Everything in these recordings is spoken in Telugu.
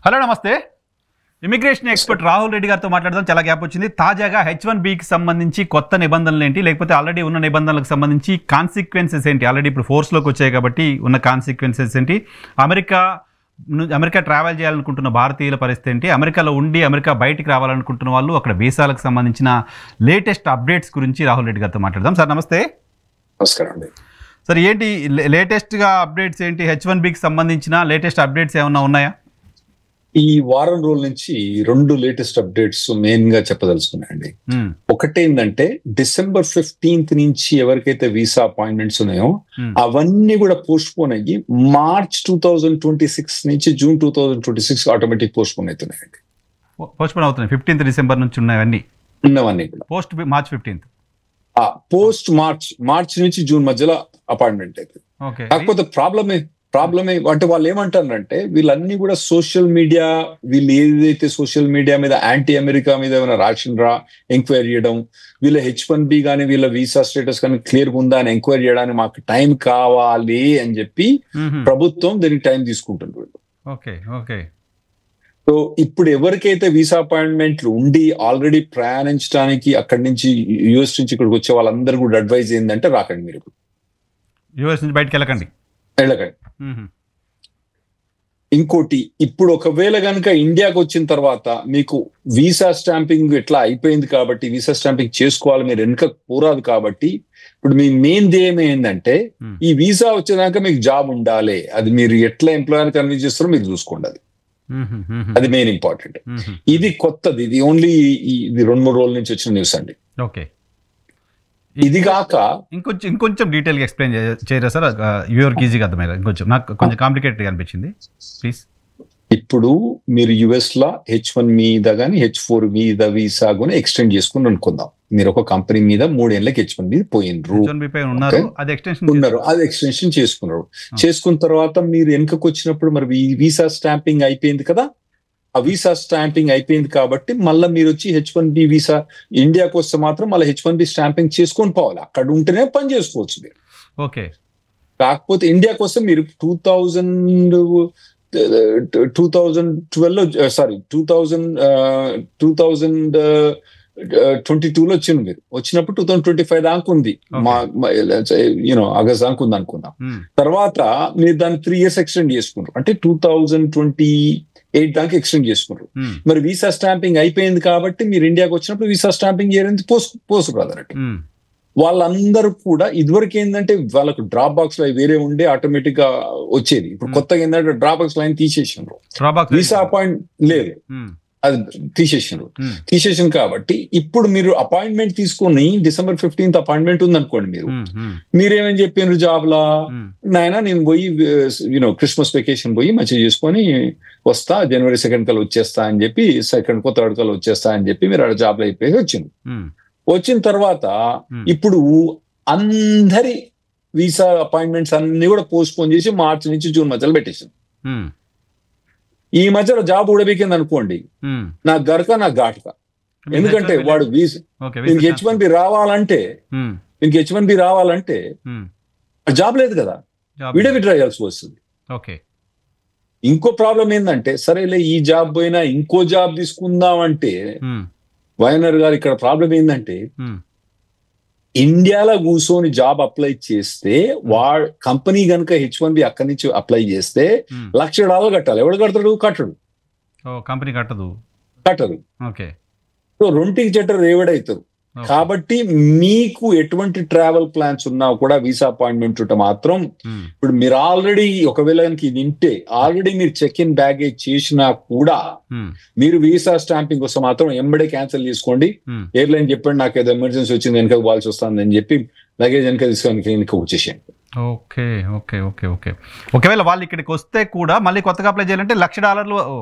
హలో నమస్తే. ఇమిగ్రేషన్ ఎక్స్పర్ట్ రాహుల్ రెడ్డి గారితో మాట్లాడదాం. చాలా గ్యాప్ వచ్చింది. తాజాగా H1Bకి సంబంధించి కొత్త నిబంధనలు ఏంటి, లేకపోతే ఆల్రెడీ ఉన్న నిబంధనలకు సంబంధించి కాన్సిక్వెన్సెస్ ఏంటి, ఆల్రెడీ ఇప్పుడు ఫోర్స్లోకి వచ్చాయి కాబట్టి ఉన్న కాన్సిక్వెన్సెస్ ఏంటి, అమెరికా ట్రావెల్ చేయాలనుకుంటున్న భారతీయుల పరిస్థితి ఏంటి, అమెరికాలో ఉండి అమెరికా బయటికి రావాలనుకుంటున్న వాళ్ళు అక్కడ వీసాలకు సంబంధించిన లేటెస్ట్ అప్డేట్స్ గురించి రాహుల్ రెడ్డి గారితో మాట్లాడదాం. సార్ నమస్తే. నమస్కారం అండి. సార్ ఏంటి లేటెస్ట్గా అప్డేట్స్ ఏంటి, H1Bకి సంబంధించిన లేటెస్ట్ అప్డేట్స్ ఏమన్నా ఉన్నాయా? ఈ వారం రోజుల నుంచి 2 లేటెస్ట్ అప్డేట్స్ మెయిన్ గా చెప్పదలుచుకున్నాయండి. ఒకటేంటంటే December 15th నుంచి ఎవరికైతే వీసా అపాయింట్మెంట్స్ ఉన్నాయో అవన్నీ కూడా పోస్ట్ పోన్ అయ్యి March 2026 నుంచి June 2026 ఆటోమేటిక్ పోస్ట్ పోన్ అవుతున్నాయండి. పోస్ట్ పోన్ అవుతున్నాయి. 15th December నుంచి ఉన్నవన్నీ కూడా post March 15th, post March నుంచి జూన్ మధ్యలో అపాయింట్మెంట్ అవుతుంది. కాకపోతే ప్రాబ్లమే అంటే వాళ్ళు ఏమంటారంటే వీళ్ళన్నీ కూడా సోషల్ మీడియా, వీళ్ళు ఏదైతే సోషల్ మీడియా మీద యాంటీ అమెరికా మీద ఏమైనా రాసిండ్రా ఎంక్వైరీ చేయడం, వీళ్ళ H1B కానీ వీళ్ళ వీసా స్టేటస్ కానీ క్లియర్గా ఉందా అని ఎంక్వైరీ చేయడానికి మాకు టైం కావాలి అని చెప్పి ప్రభుత్వం దీనికి టైం తీసుకుంటుంది. సో ఇప్పుడు ఎవరికైతే వీసా అపాయింట్మెంట్లు ఉండి ఆల్రెడీ ప్రయాణించడానికి అక్కడి నుంచి యుఎస్ నుంచి ఇక్కడికి వచ్చే వాళ్ళందరూ కూడా అడ్వైజ్ ఏంటంటే రాకండి, మీరు యుఎస్ నుంచి బయటకు వెళ్ళకండి. ఇంకోటి, ఇప్పుడు ఒకవేళ కనుక ఇండియాకి వచ్చిన తర్వాత మీకు వీసా స్టాంపింగ్ ఎట్లా అయిపోయింది కాబట్టి వీసా స్టాంపింగ్ చేసుకోవాలి, మీరు వెనుక పోరాదు కాబట్టి ఇప్పుడు మీ మెయిన్ ధ్యేయం ఏంటంటే ఈ వీసా వచ్చేదాకా మీకు జాబ్ ఉండాలి. అది మీరు ఎట్లా ఎంప్లాయర్ కన్విన్స్ చేస్తారో మీరు చూసుకోండి. అది మెయిన్ ఇంపార్టెంట్. ఇది కొత్తది, ఇది ఓన్లీ ఇది 2-3 రోజుల నుంచి వచ్చిన న్యూస్ అండి. ఓకే, ఇది కాక ఇంకొంచెం డీటెయిల్గా ఎక్స్ప్లెయిన్ చేయరా సార్? వ్యూవర్కి ఈజీగా అర్థమయ్యేలా. ఇంకొంచెం నాకు కొంచెం కాంప్లికేటెడ్గా అనిపించింది, ప్లీజ్. ఇప్పుడు మీరు యుఎస్ లో H1 మీద కానీ H4 మీద వీసా కూడా ఎక్స్టెండ్ చేసుకుని అనుకుందాం. మీరు ఒక కంపెనీ మీద 3 ఏళ్ళకి H1 మీద పోయినరు, అది ఎక్స్టెన్షన్ చేసుకున్నారు. చేసుకున్న తర్వాత మీరు వెనుకకు వచ్చినప్పుడు మరి వీసా స్టాంపింగ్ అయిపోయింది కదా, ఆ వీసా స్టాంపింగ్ అయిపోయింది కాబట్టి మళ్ళీ మీరు వచ్చి H1B వీసా ఇండియాకి వస్తే మాత్రం మళ్ళీ H1B స్టాంపింగ్ చేసుకొని పోవాలి. అక్కడ ఉంటేనే పని చేసుకోవచ్చు మీరు. ఓకే, కాకపోతే ఇండియాకి వస్తే మీరు 2022లో వచ్చింది. మీరు వచ్చినప్పుడు 2025 దాకా ఉంది, ఆగస్ట్ దాకా ఉంది అనుకున్నాం. తర్వాత మీరు దాన్ని 3 years ఎక్స్టెండ్ చేసుకున్నారు, అంటే 2028 దాకా ఎక్స్టెండ్ చేసుకున్నారు. మరి వీసా స్టాంపింగ్ అయిపోయింది కాబట్టి మీరు ఇండియాకి వచ్చినప్పుడు వీసా స్టాంపింగ్ చేయడానికి పోస్ట్ బ్రదర్ అంటే వాళ్ళందరూ కూడా ఇదివరకు ఏంటంటే వాళ్ళకు డ్రాప్ బాక్స్ లో వేరే ఉండే ఆటోమేటిక్ గా వచ్చేది. ఇప్పుడు కొత్తగా ఏంటంటే డ్రాప్ బాక్స్ లైన్ తీసేసినారు, వీసా అపాయింట్ లేదు, అది తీసేసాను కాబట్టి ఇప్పుడు మీరు అపాయింట్మెంట్ తీసుకొని December 15th అపాయింట్మెంట్ ఉంది అనుకోండి, మీరేమని చెప్పినారు జాబ్ లా, నాయన నేను పోయి క్రిస్మస్ వెకేషన్ పోయి మంచిగా చేసుకొని వస్తా, January 2nd కల్లా వచ్చేస్తా అని చెప్పి, 2nd కో 3rd కల్లా వచ్చేస్తా అని చెప్పి మీరు ఆడ జాబ్ లో అయిపోయి వచ్చిన తర్వాత ఇప్పుడు అందరి వీసా అపాయింట్మెంట్స్ అన్ని కూడా పోస్ట్ పోన్ చేసి మార్చి నుంచి జూన్ మధ్యలో పెట్టేసాను. ఈ మధ్యలో జాబ్ ఊడబెక్కింది అనుకోండి, నా గరక నా ఘాటుక. ఎందుకంటే వాడు దీనికి H1B రావాలంటే జాబ్ లేదు కదా, వీడే విత్డ్రా చేయాల్సి వస్తుంది. ఇంకో ప్రాబ్లం ఏంటంటే సరేలే ఈ జాబ్ పోయినా ఇంకో జాబ్ తీసుకుందామంటే వైఎన్ఆర్ గారు ఇక్కడ ప్రాబ్లం ఏంటంటే ఇండియాలో కూర్చొని జాబ్ అప్లై చేస్తే కంపెనీ కనుక H1B అక్కడి నుంచి అప్లై చేస్తే $1,00,000 కట్టాలి. ఎవడు కడతాడు? కంపెనీ కట్టదు. సో రెంటికి చెట్టర్ రేవడవుతారు. కాబట్టి మీకు ఎటువంటి ట్రావెల్ ప్లాన్స్ ఉన్నా కూడా వీసా అపాయింట్మెంట్ ఉంటే మాత్రం ఇప్పుడు మీరు ఆల్రెడీ ఒకవేళ వింటే ఆల్రెడీ మీరు చెక్ ఇన్ బ్యాగేజ్ చేసినా కూడా మీరు వీసా స్టాంపింగ్ కోసం మాత్రం ఎంబడే క్యాన్సిల్ చేసుకోండి. ఎయిర్లైన్ చెప్పండి నాకు ఏదో ఎమర్జెన్సీ వచ్చింది వెనక పోవాల్సి వస్తుంది అని చెప్పి లగేజ్ వెనక తీసుకొని వచ్చేసేయండి. ఒకవేళ వాళ్ళు ఇక్కడికి వస్తే కూడా మళ్ళీ కొత్తగా అప్లై చేయాలంటే $1,00,000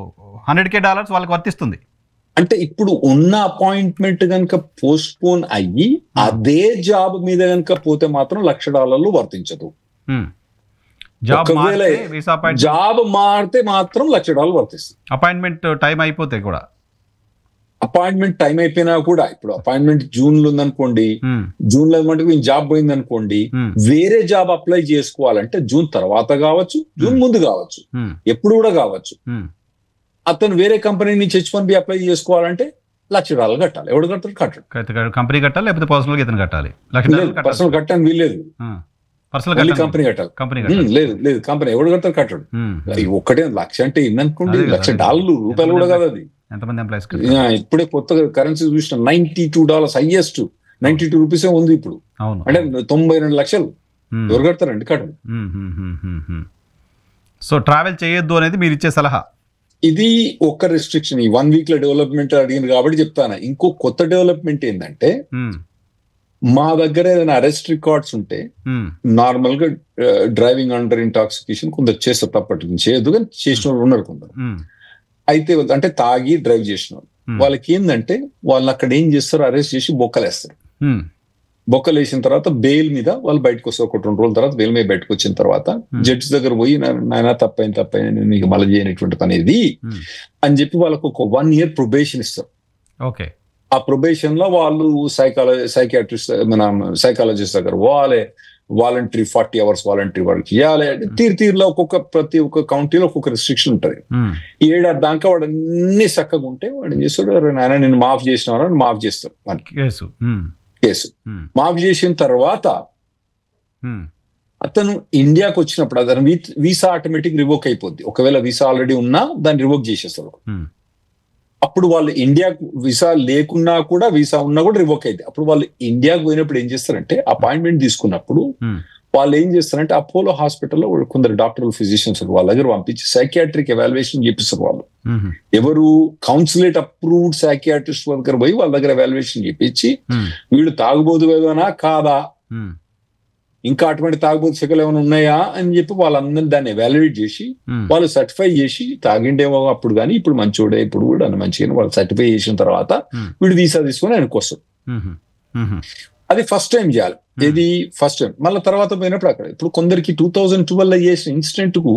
$100,000 వాళ్ళకి వర్తిస్తుంది. అంటే ఇప్పుడు ఉన్న అపాయింట్మెంట్ కనుక పోస్ట్ పోన్ అయ్యి అదే జాబ్ మీద కనుక పోతే మాత్రం $1,00,000 వర్తించదు. జాబ్ మారితే మాత్రం $1,00,000 వర్తిస్తుంది. అపాయింట్మెంట్ టైం అయిపోతే కూడా అపాయింట్మెంట్ టైం అయిపోయినా కూడా ఇప్పుడు అపాయింట్మెంట్ జూన్ లో ఉందనుకోండి, జూన్ లో మటుకు జాబ్ పోయింది అనుకోండి, వేరే జాబ్ అప్లై చేసుకోవాలంటే జూన్ తర్వాత కావచ్చు, జూన్ ముందు కావచ్చు, ఎప్పుడు కూడా కావచ్చు. అతను వేరే కంపెనీ నుంచి H1B అప్లై చేసుకోవాలంటే $1,00,000 కట్టాలి. ఎవడు కడతాడు? కట్టడు. కంపెనీ కట్టాలి లేకపోతే పర్సనల్ గా ఇతను కట్టాలి. పర్సనల్ కట్టని వీల్లేదు, పర్సనల్ కంపెనీ కట్టాలి. లేదు కంపెనీ ఎవడు కడతాడు? కట్టడు. ఒక్కటే $1,00,000 అంటే ఎన్ననుకోండి, $1,00,000 రూపాయలు కూడా కాదు అది. ఎంతమంది ఎంప్లాయీస్ ఇప్పుడే కొత్తగా కరెన్సీ చూసిన $92 హైయెస్ట్, 92 రూపీసే ఉంది ఇప్పుడు. అంటే 92 లక్షలు ఎవరు కడతారండి? కట్టడు. సో ట్రావెల్ చేయొద్దు అనేది మీరు ఇచ్చే సలహా. ఇది ఒక్క రెస్ట్రిక్షన్. ఈ 1 వీక్ లో డెవలప్మెంట్ అడిగింది కాబట్టి చెప్తాను. ఇంకో కొత్త డెవలప్మెంట్ ఏంటంటే, మా దగ్గర ఏదైనా అరెస్ట్ రికార్డ్స్ ఉంటే నార్మల్ గా డ్రైవింగ్ అండర్ ఇంటాక్సికేషన్ కొందరు చేస్తారు, తప్పటి చేయొద్దు, కానీ చేసిన వాళ్ళు ఉన్నారు కొందరు. అయితే అంటే తాగి డ్రైవ్ చేసిన వాళ్ళకి ఏంటంటే, వాళ్ళు అక్కడ ఏం చేస్తారు, అరెస్ట్ చేసి బొక్కలేస్తారు. బొక్కలు వేసిన తర్వాత బెయిల్ మీద వాళ్ళు బయటకు వస్తారు. ఒక 2 రోజుల తర్వాత బెయిల్ మీద బయటకు వచ్చిన తర్వాత జడ్జి దగ్గర పోయి, నాయన తప్పైంది నేను మీకు మళ్ళీ చేయనటువంటి పని ఇది అని చెప్పి వాళ్ళకు ఒక 1 year ప్రొబేషన్ ఇస్తారు. ఓకే. ఆ ప్రొబేషన్ లో వాళ్ళు సైకాట్రిస్ట్, మన సైకాలజిస్ట్ దగ్గర పోవాలి, వాలంటరీ 40 hours వాలంటరీ వర్క్ చేయాలి. తీరులో ప్రతి ఒక్క కౌంటీలో ఒక్కొక్క రెస్ట్రిక్షన్ ఉంటుంది. 7 దాకా వాడు అన్ని చక్కగా ఉంటే వాడు ఏం చేస్తాడు, నాయన నేను మాఫ్ చేసినారా అని మాఫ్ చేస్తాడు. కేసు మాఫ్ చేసిన తర్వాత అతను ఇండియాకి వచ్చినప్పుడు అతను వీసా ఆటోమేటిక్ రివోక్ అయిపోద్ది. ఒకవేళ వీసా ఆల్రెడీ ఉన్నా దాన్ని రివోక్ చేసేస్తారు. అప్పుడు వాళ్ళు ఇండియాకు వీసా లేకున్నా కూడా, వీసా ఉన్నా కూడా రివోక్ అయింది. అప్పుడు వాళ్ళు ఇండియాకు పోయినప్పుడు ఏం చేస్తారంటే, అపాయింట్మెంట్ తీసుకున్నప్పుడు వాళ్ళు ఏం చేస్తారంటే, అపోలో హాస్పిటల్లో కొందరు డాక్టర్లు, ఫిజిషియన్స్ వాళ్ళ దగ్గర పంపించి సైకియాట్రిక్ ఎవాల్యుయేషన్ చేపిస్తారు. వాళ్ళు ఎవరు కౌన్సిలేట్ అప్రూవ్డ్ సైకియాట్రిస్ట్ దగ్గర పోయి వాళ్ళ దగ్గర ఎవాల్యుయేషన్ చేపించి, వీళ్ళు తాగుబోతు ఏదైనా కాదా, ఇంకా అటువంటి తాగుబోతు శకలు ఏమైనా ఉన్నాయా అని చెప్పి వాళ్ళందరినీ దాన్ని ఎవాల్యుయేట్ చేసి వాళ్ళు సర్టిఫై చేసి, తాగిండేమో అప్పుడు కానీ ఇప్పుడు మంచోడే, ఇప్పుడు కూడా అన్న మంచిగా వాళ్ళు సర్టిఫై చేసిన తర్వాత వీడు వీసా తీసుకొని ఆయనకు వస్తాడు. అది ఫస్ట్ టైం చేయాలి. ఇది ఫస్ట్ టైం. మళ్ళీ తర్వాత పోయినప్పుడు అక్కడ ఇప్పుడు కొందరికి 2012 చేసిన ఇన్సిడెంట్ కు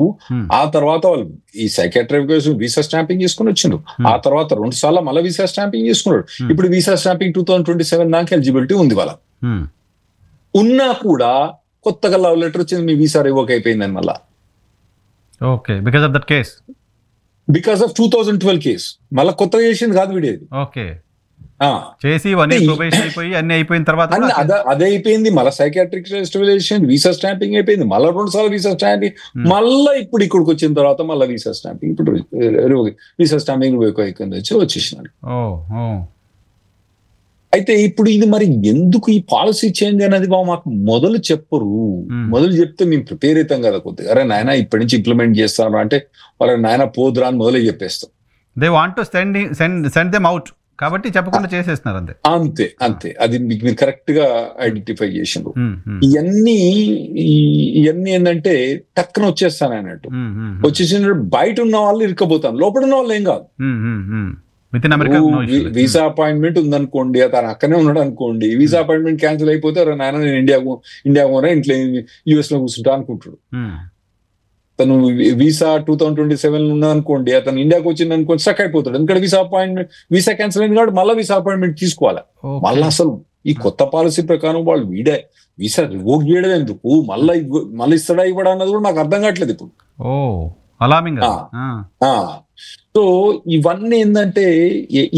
ఆ తర్వాత వాళ్ళు ఈ సైకాట్రిక్ వీసా స్టాంపింగ్ చేసుకుని వచ్చిండు. ఆ తర్వాత 2 సార్లు మళ్ళీ వీసా స్టాంపింగ్ చేసుకున్నాడు. ఇప్పుడు వీసా స్టాంపింగ్ 2027 దాకా ఎలిజిబిలిటీ ఉంది వాళ్ళ. ఉన్నా కూడా కొత్తగా లవ్ లెటర్ వచ్చింది, మీ వీసా రివోక్ అయిపోయిందని మళ్ళా. Okay, because of that case, because of 2012 case. మళ్ళీ కొత్తగా చేసింది కాదు వీడేది. ఓకే, చేసి అయిపోయి అన్ని అయిపోయిన తర్వాత అదే అయిపోయింది. మళ్ళీ సైకాట్రిక్ రెస్టిలేషన్, వీసా స్టాంపింగ్ అయిపోయింది. మళ్ళీ 2 సార్లు వీసా స్టాంపింగ్, మళ్ళీ ఇప్పుడు ఇక్కడికి వచ్చిన తర్వాత మళ్ళీ వీసా స్టాంపింగ్, ఇప్పుడు వీసా స్టాంపింగ్ వచ్చేసినాడు. అయితే ఇప్పుడు ఇది మరి ఎందుకు ఈ పాలసీ చేంజ్ అనేది మాకు మొదలు చెప్పరు. మొదలు చెప్తే మేము ప్రిపేర్ అవుతాం కదా కొద్దిగా, అరే నాయన ఇప్పటి నుంచి ఇంప్లిమెంట్ చేస్తాను అంటే వాళ్ళ నాయన పోదురా అని మొదలే చెప్పేస్తాం. They want to send them out కాబట్టి చెప్పకుండా చేసేస్తున్నారు. అంతే అది మీరు కరెక్ట్ గా ఐడెంటిఫై చేసిండ్రు. ఇవన్నీ ఏంటంటే టక్కన వచ్చేస్తాను అన్నట్టు. వచ్చేసిన బయట ఉన్న వాళ్ళు ఇరుక్కపోతాను, లోపల ఉన్న వాళ్ళు ఏం కాదు. వీసా అపాయింట్మెంట్ ఉందనుకోండి, అతను అక్కనే ఉన్నాడు అనుకోండి, వీసా అపాయింట్మెంట్ క్యాన్సిల్ అయిపోతే నాయన నేను ఇండియా పోనా, ఇంట్లో US లో కూర్చుంటా అనుకుంటాడు. తను వీసా 2027 ఉన్నదనుకోండి, అతను ఇండియాకి వచ్చింది అనుకోండి, స్టక్ అయిపోతాడు. ఎందుకంటే వీసా క్యాన్సిల్ అయింది కాబట్టి మళ్ళీ వీసా అపాయింట్మెంట్ తీసుకోవాలి. మళ్ళీ అసలు ఈ కొత్త పాలసీ ప్రకారం వాళ్ళు వీసా రివోక్ చేయడం ఎందుకు, మళ్ళీ ఇస్తాడా ఇవ్వడా అన్నది కూడా నాకు అర్థం కావట్లేదు ఇప్పుడు. సో ఇవన్నీ ఏంటంటే,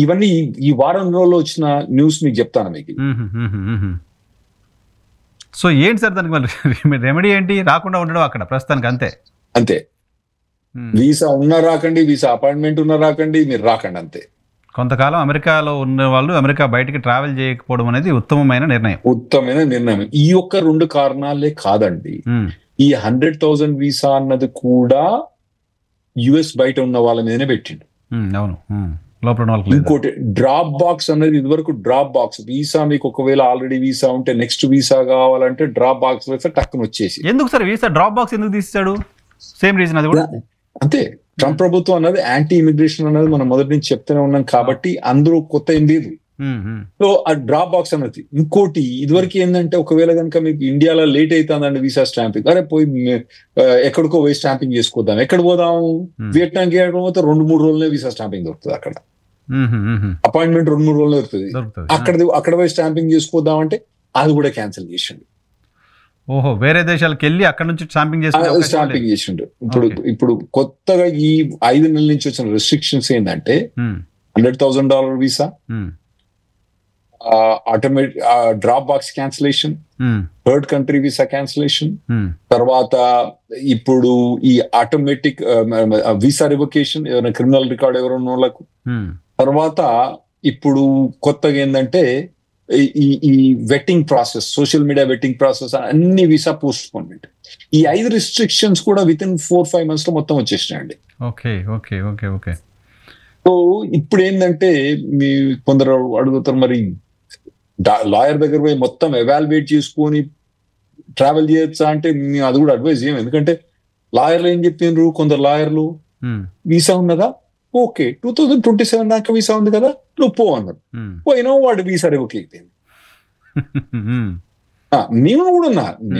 ఇవన్నీ ఈ వారం రోజుల్లో వచ్చిన న్యూస్ మీకు చెప్తాను మీకు. సో ఏంటి సార్ దానికి రెమెడీ ఏంటి? రాకుండా ఉండడం అక్కడ ప్రస్తుతానికి అంతే. వీసా ఉన్నా రాకండి, వీసా అపాయింట్మెంట్ ఉన్నా రాకండి, మీరు రాకండి అంతే. కొంతకాలం అమెరికాలో ఉన్న వాళ్ళు అమెరికా బయటికి ట్రావెల్ చేయకపోవడం అనేది ఉత్తమమైన నిర్ణయం. ఈ యొక్క 2 కారణాలే కాదండి. ఈ 100,000 వీసా అన్నది కూడా US బయట ఉన్న వాళ్ళ మీదనే పెట్టిండు. ఇంకోటి డ్రాప్ బాక్స్ అనేది, ఇదివరకు డ్రాప్ బాక్స్ వీసా మీకు ఒకవేళ ఆల్రెడీ వీసా ఉంటే నెక్స్ట్ వీసా కావాలంటే డ్రాప్ బాక్స్ వేస్తే టక్కున వచ్చేసి. ఎందుకు సార్ వీసా డ్రాప్ బాక్స్ ఎందుకు తీసాడు? సేమ్ రీజన్ అది కూడా అంతే. ట్రంప్ ప్రభుత్వం అన్నది యాంటీ ఇమిగ్రేషన్ అనేది మనం మొదటి నుంచి చెప్తూనే ఉన్నాం కాబట్టి అందరూ కొత్త ఏం లేదు. సో ఆ డ్రాప్ బాక్స్ అన్నది. ఇంకోటి ఇదివరకు ఏంటంటే, ఒకవేళ కనుక మీకు ఇండియాలో లేట్ అవుతుందండి వీసా స్టాంపింగ్, అరే పోయి ఎక్కడికో పోయి స్టాంపింగ్ చేసుకోద్దాం, ఎక్కడ పోదాం, వియట్నాంకి పోతే 2-3 రోజులనే వీసా స్టాంపింగ్ దొరుకుతుంది. అక్కడ అపాయింట్మెంట్ 2-3 రోజులు దొరుకుతుంది. అక్కడ పోయి స్టాంపింగ్ చేసుకోద్దాం అంటే అది కూడా క్యాన్సిల్ చేసిండు. ఓహో, వేరే దేశాలకు వెళ్ళి అక్కడ నుంచి స్టాంపింగ్ స్టాంపింగ్ చేసిండు. ఇప్పుడు కొత్తగా ఈ 5 నెలల నుంచి వచ్చిన రెస్ట్రిక్షన్స్ ఏంటంటే $100,000 visa, automatic drop box cancellation, third country visa cancellation, తర్వాత ఇప్పుడు ఈ ఆటోమేటిక్ వీసా రివొకేషన్ ఎవరైనా క్రిమినల్ రికార్డ్ ఎవరైనా వాళ్ళకు, తర్వాత ఇప్పుడు కొత్తగా ఏంటంటే ఈ vetting process, social media vetting process, అన్ని వీసా పోస్ట్పోన్మెంట్. ఈ 5 రిస్ట్రిక్షన్స్ కూడా వితిన్ 4-5 months లో మొత్తం వచ్చేసినాయండి. Okay okay okay okay. So ఇప్పుడు ఏంటంటే మీ కొందరు అడుగుతారు, మరి లాయర్ దగ్గర పోయి మొత్తం ఎవాల్యుయేట్ చేసుకొని ట్రావెల్ చేయొచ్చా అంటే మేము అది కూడా అడ్వైజ్ చేయం. ఎందుకంటే లాయర్లు ఏం చెప్పిండ్రు, కొందరు లాయర్లు వీసా ఉన్నదా, ఓకే 2027 దాకా వీసా ఉంది కదా నువ్వు పో అన్నారు. పోయినా వాడు వీసా రివోక్ అయిపోయింది. నేను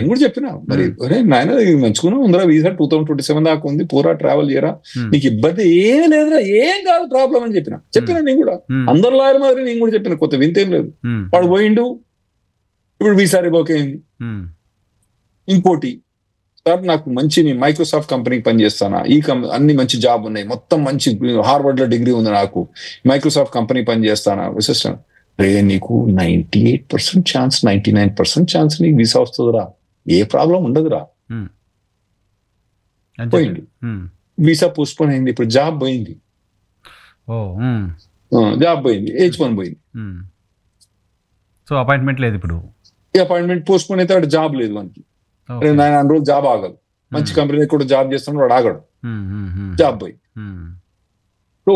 కూడా చెప్పినా, మరి నాయన మంచుకున్నా ఉందిరా వీసా 2027 దాకా ఉంది, పూరా ట్రావెల్ చేయరా, నీకు ఇబ్బంది ఏం లేదురా, ఏం కాదు ప్రాబ్లం అని చెప్పినా నేను కూడా. అందరు లాయర్ మాదిరి నేను కూడా చెప్పిన, కొత్త వింతేం లేదు. వాడు పోయిండు, ఇప్పుడు వీసా రివోక్ అయింది. ఇంకోటి, సార్ నాకు మంచి నేను మైక్రోసాఫ్ట్ కంపెనీకి పనిచేస్తానా, అన్ని మంచి జాబ్ ఉన్నాయి, మొత్తం మంచి హార్వర్డ్ లో డిగ్రీ ఉంది, నాకు మైక్రోసాఫ్ట్ కంపెనీ పనిచేస్తానా, విశిస్తాను. రే నీకు 98% ఛాన్స్, 99% ఛాన్స్ నీకు వీసా వస్తుందిరా, ఏ ప్రాబ్లం ఉండదురా. పోయింది, వీసా పోస్ట్పోన్ అయింది, ఇప్పుడు జాబ్ పోయింది, జాబ్ పోయింది, H1 పోయింది. సో అపాయింట్మెంట్ లేదు, ఇప్పుడు అపాయింట్మెంట్ పోస్ట్పోన్ అయితే వాడు జాబ్ లేదు మనకి. 9 రోజులు జాబ్ ఆగదు, మంచి కంపెనీ కూడా జాబ్ చేస్తున్నాడు వాడు ఆగడు, జాబ్ పోయి. సో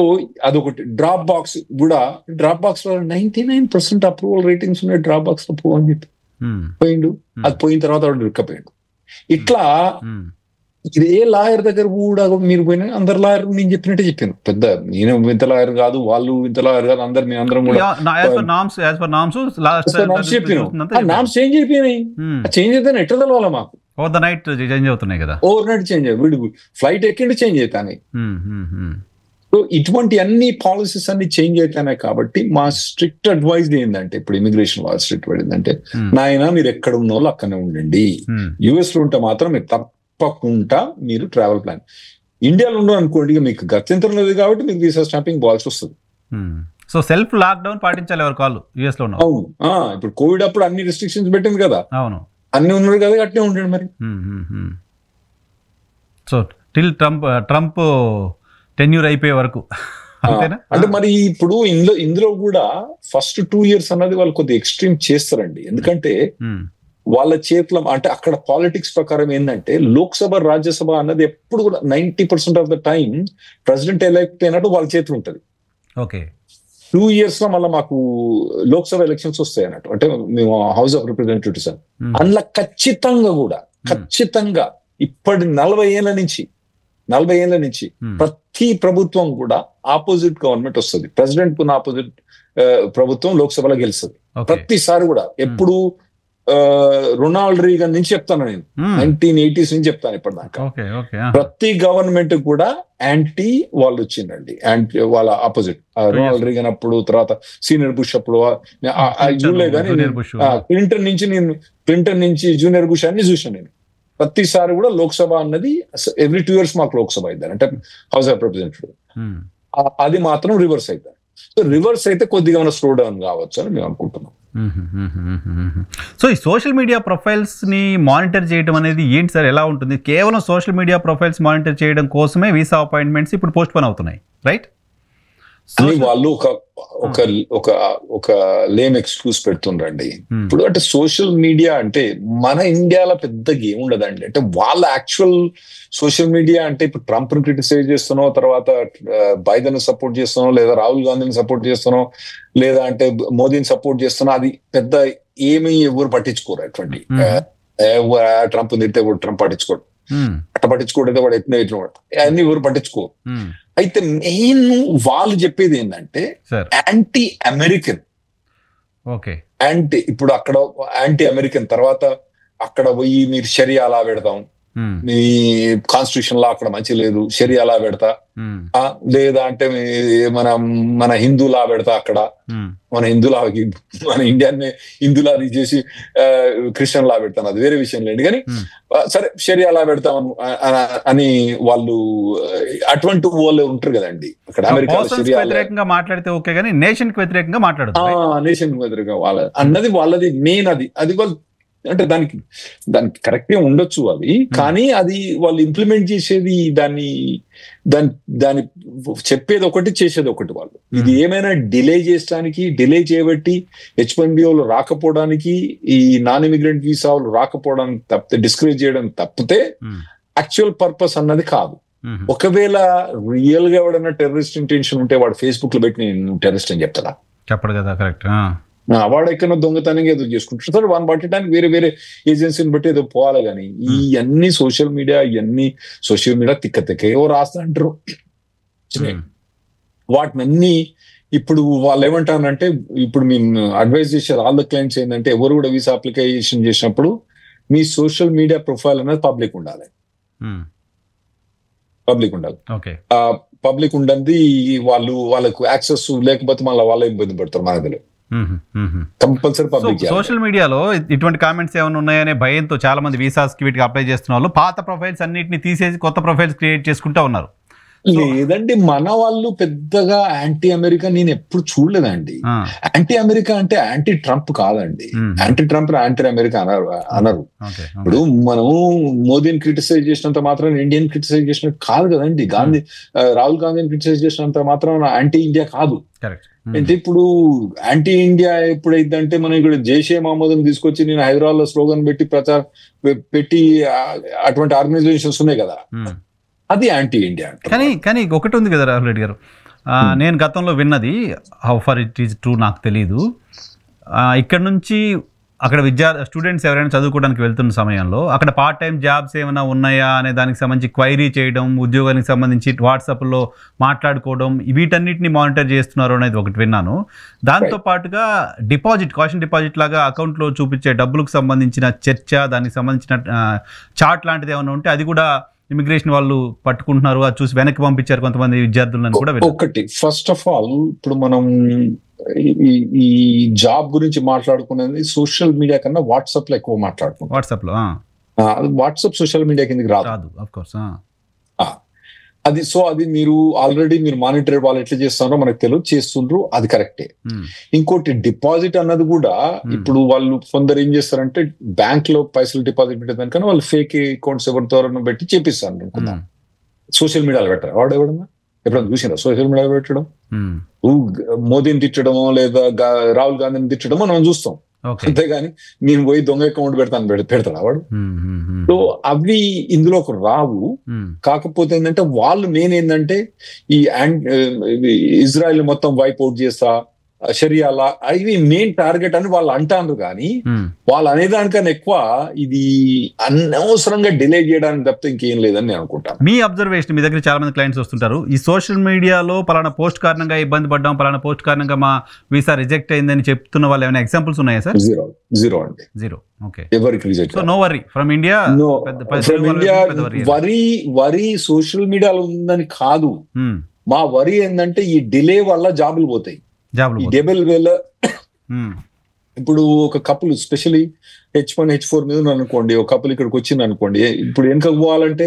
అదొకటి. డ్రాప్ బాక్స్ కూడా, డ్రాప్ బాక్స్ లో 99% అప్రూవల్ రేటింగ్స్ ఉన్నాయి, డ్రాప్ బాక్స్ లో పో అని చెప్పి పోయిండు. అది పోయిన తర్వాత వాడు ఇరుక్కపోయాడు. ఇట్లా ఇది ఏ లాయర్ దగ్గర కూడా మీరు పోయినా, అందరు లాయర్ నేను చెప్పినట్టే చెప్పాను. పెద్ద నేను ఇంత లాయర్ కాదు, వాళ్ళు ఇంత లాయర్ కాదు, అందరం కూడా నామ్స్ చేంజ్ అయిపోయినాయి. చేంజ్ అయితే ఎట్లా తెలవాలా మాకు? ఓవర్ ద నైట్ చేంజ్ అవుతున్నాయి కదా, ఓవర్ నైట్ చేంజ్ అయ్యి వీడు ఫ్లైట్ ఎక్కిండి చేంజ్ అవుతాయి. సో ఇటువంటి అన్ని పాలసీస్ అన్ని చేంజ్ అవుతాయి. కాబట్టి మా స్ట్రిక్ట్ అడ్వైజ్ ఏంటంటే, ఇప్పుడు ఇమిగ్రేషన్ వాళ్ళు స్ట్రిక్ట్ పడిందంటే, నాయన మీరు ఎక్కడ ఉన్న వాళ్ళు అక్కడనే ఉండండి. యుఎస్ లో ఉంటే మాత్రం మీరు తప్పకుండా మీరు ట్రావెల్ ప్లాన్. ఇండియాలో ఉండవు అనుకోండి, మీకు గత్యంతరం లేదు కాబట్టి మీకు వీసా స్టాంపింగ్ పోవాల్సి వస్తుంది. సో సెల్ఫ్ లాక్డౌన్ పాటించాలి ఎవరు కాళ్ళు యుఎస్ లో. అవును, ఇప్పుడు కోవిడ్ అప్పుడు అన్ని రెస్ట్రిక్షన్స్ పెట్టింది కదా, అవును, అన్ని ఉన్నారు కదా, అట్నే ఉండండి మరి. సో టిల్ ట్రంప్ టెన్యూర్ అయిపోయే వరకు అంతేనా? అంటే మరి ఇప్పుడు ఇందులో కూడా ఫస్ట్ 2 years అన్నది వాళ్ళు కొద్దిగా ఎక్స్ట్రీమ్ చేస్తారండి. ఎందుకంటే వాళ్ళ చేతిలో, అంటే అక్కడ పాలిటిక్స్ ప్రకారం ఏంటంటే, లోక్సభ రాజ్యసభ అన్నది ఎప్పుడు కూడా 90% of the time president elect అయినట్టు వాళ్ళ చేతిలో ఉంటది. ఓకే, 2 years లో మళ్ళీ మాకు లోక్సభ ఎలక్షన్స్ వస్తాయి అన్నట్టు. అంటే మేము హౌస్ ఆఫ్ రిప్రజెంటేటివ్స్ అని అందులో ఖచ్చితంగా ఇప్పటి 40 ఏళ్ల నుంచి ప్రతి ప్రభుత్వం కూడా ఆపోజిట్ గవర్నమెంట్ వస్తుంది. ప్రెసిడెంట్ ఉన్న ఆపోజిట్ ప్రభుత్వం లోక్సభలో గెలుస్తుంది ప్రతిసారి కూడా. ఎప్పుడు రొనాల్డ్ రీగన్ నుంచి చెప్తాను నేను, 1980s నుంచి చెప్తాను ఇప్పటిదాకా. ప్రతి గవర్నమెంట్ కూడా యాంటీ వాళ్ళు వచ్చిందండి, యాంటీ వాళ్ళ ఆపోజిట్. రొనాల్డ్ రీగన్ అప్పుడు, తర్వాత సీనియర్ బుష్ అప్పుడు చూడలే కానీ, క్లింటన్ నుంచి జూనియర్ బుష్ అన్ని చూసాను నేను. ప్రతిసారి కూడా లోక్సభ అన్నది ఎవ్రీ 2 years మాకు లోక్సభ అవుతారు, అంటే హౌస్ ఆఫ్ రిప్రజెంటేటివ్. అది మాత్రం రివర్స్ అవుతారు. సో రివర్స్ అయితే కొద్దిగా మన స్లో డౌన్ కావచ్చు అని మేము అనుకుంటున్నాం. సో ఈ సోషల్ మీడియా ప్రొఫైల్స్ ని మానిటర్ చేయడం అనేది ఏంటి సార్, ఎలా ఉంటుంది? కేవలం సోషల్ మీడియా ప్రొఫైల్స్ మానిటర్ చేయడం కోసమే వీసా అపాయింట్మెంట్స్ ఇప్పుడు పోస్ట్ పోన్ అవుతున్నాయి, రైట్? అని వాళ్ళు ఒక లేమ్ ఎక్స్క్యూజ్ పెడుతుండ్రండి. ఇప్పుడు అంటే సోషల్ మీడియా అంటే మన ఇండియాలో పెద్ద గేమ్ ఉండదండి. అంటే వాళ్ళ యాక్చువల్ సోషల్ మీడియా అంటే ఇప్పుడు ట్రంప్ ని క్రిటిసైజ్ చేస్తున్నావు, తర్వాత బైడెన్ సపోర్ట్ చేస్తున్నావు, లేదా రాహుల్ గాంధీని సపోర్ట్ చేస్తున్నావు, లేదా అంటే మోదీని సపోర్ట్ చేస్తున్నావు, అది పెద్ద ఏమీ ఎవరు పట్టించుకోరు. అటువంటి ట్రంప్ తిడితే ట్రంప్ పట్టించుకోడు, అట్ట పట్టించుకోవడం వాడు ఎట్లా అన్ని ఎవరు పట్టించుకోరు. అయితే మెయిన్ వాళ్ళు చెప్పేది ఏంటంటే యాంటీ అమెరికన్, ఇప్పుడు అక్కడ యాంటీ అమెరికన్, తర్వాత అక్కడ పోయి మీరు షరియా లా పెడదాం, మీ కాన్స్టిట్యూషన్ లా అక్కడ మంచి లేదు, షరియా లా పెడతా, లేదా అంటే మన హిందూ లా పెడతా అక్కడ, మన ఇండియాన్ని హిందూలా చేసి క్రిస్టియన్ లా పెడతాను, అది వేరే విషయం లేండి. కానీ సరే షరియా లా పెడతాం అని వాళ్ళు అటువంటి వాళ్ళు ఉంటారు కదండి అక్కడ అమెరికా. వ్యతిరేకంగా మాట్లాడితే ఓకే, కానీ నేషన్ కి వ్యతిరేకంగా మాట్లాడదు, నేషన్ వ్యతిరేకంగా అన్నది వాళ్ళది మెయిన్. అది వాళ్ళు అంటే దానికి కరెక్ట్ గా ఉండొచ్చు అది, కానీ అది వాళ్ళు ఇంప్లిమెంట్ చేసేది దాన్ని చెప్పేది ఒకటి, చేసేది ఒకటి. వాళ్ళు ఇది ఏమైనా డిలే చేయడానికి, డిలే చేయబట్టి H1B రాకపోవడానికి, ఈ నాన్ ఇమిగ్రెంట్ వీసాలు రాకపోవడానికి తప్పితే, డిస్కరేజ్ చేయడం తప్పితే యాక్చువల్ పర్పస్ అన్నది కాదు. ఒకవేళ రియల్ గా ఎవడన్నా టెర్రరిస్ట్ ఇంటెన్షన్ ఉంటే వాడు ఫేస్బుక్ లో పెట్టి నేను టెర్రరిస్ట్ అని చెప్తాడా? చెప్పడు కదా. కరెక్ట్. వాడు ఎక్కడో దొంగతనంగా ఏదో చేసుకుంటారు, వాడిని పట్టడానికి వేరే వేరే ఏజెన్సీని బట్టి ఏదో పోవాలి. కానీ ఇవన్నీ సోషల్ మీడియా తిక్క ఏవో రాస్తా అంటారు. వాటినన్నీ ఇప్పుడు వాళ్ళు ఏమంటారంటే, ఇప్పుడు మేము అడ్వైజ్ చేసే ఆల్ ద క్లయింట్స్ ఏంటంటే, ఎవరు కూడా వీసా అప్లికేషన్ చేసినప్పుడు మీ సోషల్ మీడియా ప్రొఫైల్ అనేది పబ్లిక్ ఉండాలి. పబ్లిక్ ఉండదు వాళ్ళకు యాక్సెస్ లేకపోతే మళ్ళీ వాళ్ళే ఇబ్బంది పడతారు. మనకు కంపల్సరీ పబ్లిక్. సోషల్ మీడియాలో ఇటువంటి కామెంట్స్ ఏమైనా ఉన్నాయనే భయంతో చాలా మంది వీసాస్ కి వీటికి అప్లై చేస్తున్న వాళ్ళు పాత ప్రొఫైల్స్ అన్నిటిని తీసేసి కొత్త ప్రొఫైల్స్ క్రియేట్ చేసుకుంటూ ఉన్నారు. లేదండి, మన వాళ్ళు పెద్దగా యాంటీ అమెరికా నేను ఎప్పుడు చూడలేదండి. యాంటీ అమెరికా అంటే యాంటీ ట్రంప్ కాదండి. యాంటీ ట్రంప్ యాంటీ అమెరికా అనరు. ఇప్పుడు మనము మోదీని క్రిటిసైజ్ చేసినంత మాత్రం ఇండియన్ క్రిటిసైజ్ చేసినట్టు కాదు కదండి. రాహుల్ గాంధీని క్రిటిసైజ్ చేసినంత మాత్రం యాంటీ ఇండియా కాదు. అంటే ఇప్పుడు యాంటీ ఇండియా ఎప్పుడైందంటే, మనం ఇక్కడ జైషే మహమ్మద్ తీసుకొచ్చి నేను హైదరాబాద్ లో స్లోగన్ పెట్టి అటువంటి ఆర్గనైజేషన్స్ ఉన్నాయి కదా, అది యాంటీ ఇండియా. కానీ ఒకటి ఉంది కదా రాహుల్ రెడ్డి గారు, నేను గతంలో విన్నది, how for it is true నాకు తెలీదు, ఇక్కడ నుంచి అక్కడ స్టూడెంట్స్ ఎవరైనా చదువుకోవడానికి వెళ్తున్న సమయంలో అక్కడ పార్ట్ టైం జాబ్స్ ఏమైనా ఉన్నాయా అనే దానికి సంబంధించి క్వైరీ చేయడం, ఉద్యోగానికి సంబంధించి వాట్సాప్లో మాట్లాడుకోవడం, వీటన్నిటిని మానిటర్ చేస్తున్నారు అనేది ఒకటి విన్నాను. దాంతో పాటుగా కాషన్ డిపాజిట్ లాగా అకౌంట్లో చూపించే డబ్బులకు సంబంధించిన చర్చ, దానికి సంబంధించిన చార్ట్ లాంటిది ఏమైనా ఉంటే అది కూడా ఇమిగ్రేషన్ వాళ్ళు పట్టుకుంటున్నారు, అది చూసి వెనక్కి పంపించారు కొంతమంది విద్యార్థులను కూడా. ఒకటి ఫస్ట్ ఆఫ్ ఆల్ ఇప్పుడు మనం ఈ జాబ్ గురించి మాట్లాడుకునేది సోషల్ మీడియా కన్నా వాట్సాప్ లో ఎక్కువ మాట్లాడుకుంటాం. వాట్సాప్ సోషల్ మీడియా కిందకి రాదు. అది మీరు ఆల్రెడీ మానిటర్ వాళ్ళు ఎట్లా చేస్తున్నారో మనకు తెలియదు, చేస్తుండ్రు, అది కరెక్టే. ఇంకోటి డిపాజిట్ అన్నది కూడా ఇప్పుడు వాళ్ళు కొందరు ఏం చేస్తారంటే, బ్యాంక్ లో పైసలు డిపాజిట్ పెట్టేదానికన్నా వాళ్ళు ఫేక్ అకౌంట్స్ ఎవరితో పెట్టి చేపిస్తారు అనుకుందాం. సోషల్ మీడియాలో పెట్టారు. వాడు ఎవడన్నా ఎప్పుడైనా చూసినా సోషల్ మీడియాలో పెట్టడం, మోదీని తిట్టడమో లేదా రాహుల్ గాంధీని తిట్టడమో మనం చూస్తాం, అంతేగాని నేను పోయి దొంగ అకౌంట్ పెడతాడు వాడు. సో అవి ఇందులోకి రావు. కాకపోతే ఏంటంటే వాళ్ళు నేనేందంటే ఈ ఇజ్రాయెల్ మొత్తం వైప్ అవుట్ చేస్తా, షరియాలా, ఇవి మెయిన్ టార్గెట్ అని వాళ్ళు అంటారు. కానీ వాళ్ళు అనేదానికన్నా ఎక్కువ ఇది అనవసరంగా డిలే చేయడానికి తప్పితే ఇంకేం లేదని నేను అనుకుంటాను. మీ అబ్జర్వేషన్, మీ దగ్గర చాలా మంది క్లయింట్స్ వస్తుంటారు, ఈ సోషల్ మీడియాలో పలానా పోస్ట్ కారణంగా ఇబ్బంది పడ్డాం, పలానా పోస్ట్ కారణంగా మా వీసా రిజెక్ట్ అయిందని చెప్తున్న వాళ్ళు ఏమైనా ఎగ్జాంపుల్స్ ఉన్నాయా సార్? జీరో అండి. జీరో. ఓకే. ఎవరికి reject. So no worry from India. Worry social మీడియాలో ఉందని కాదు, మా వరీ ఏంటంటే ఈ డిలే వల్ల జాబులు పోతాయి. ఇప్పుడు ఒక కపుల్ స్పెషలీ H1 H4 మీద అనుకోండి, ఒక కపుల్ ఇక్కడికి వచ్చింది అనుకోండి, ఇప్పుడు వెనకకు పోవాలంటే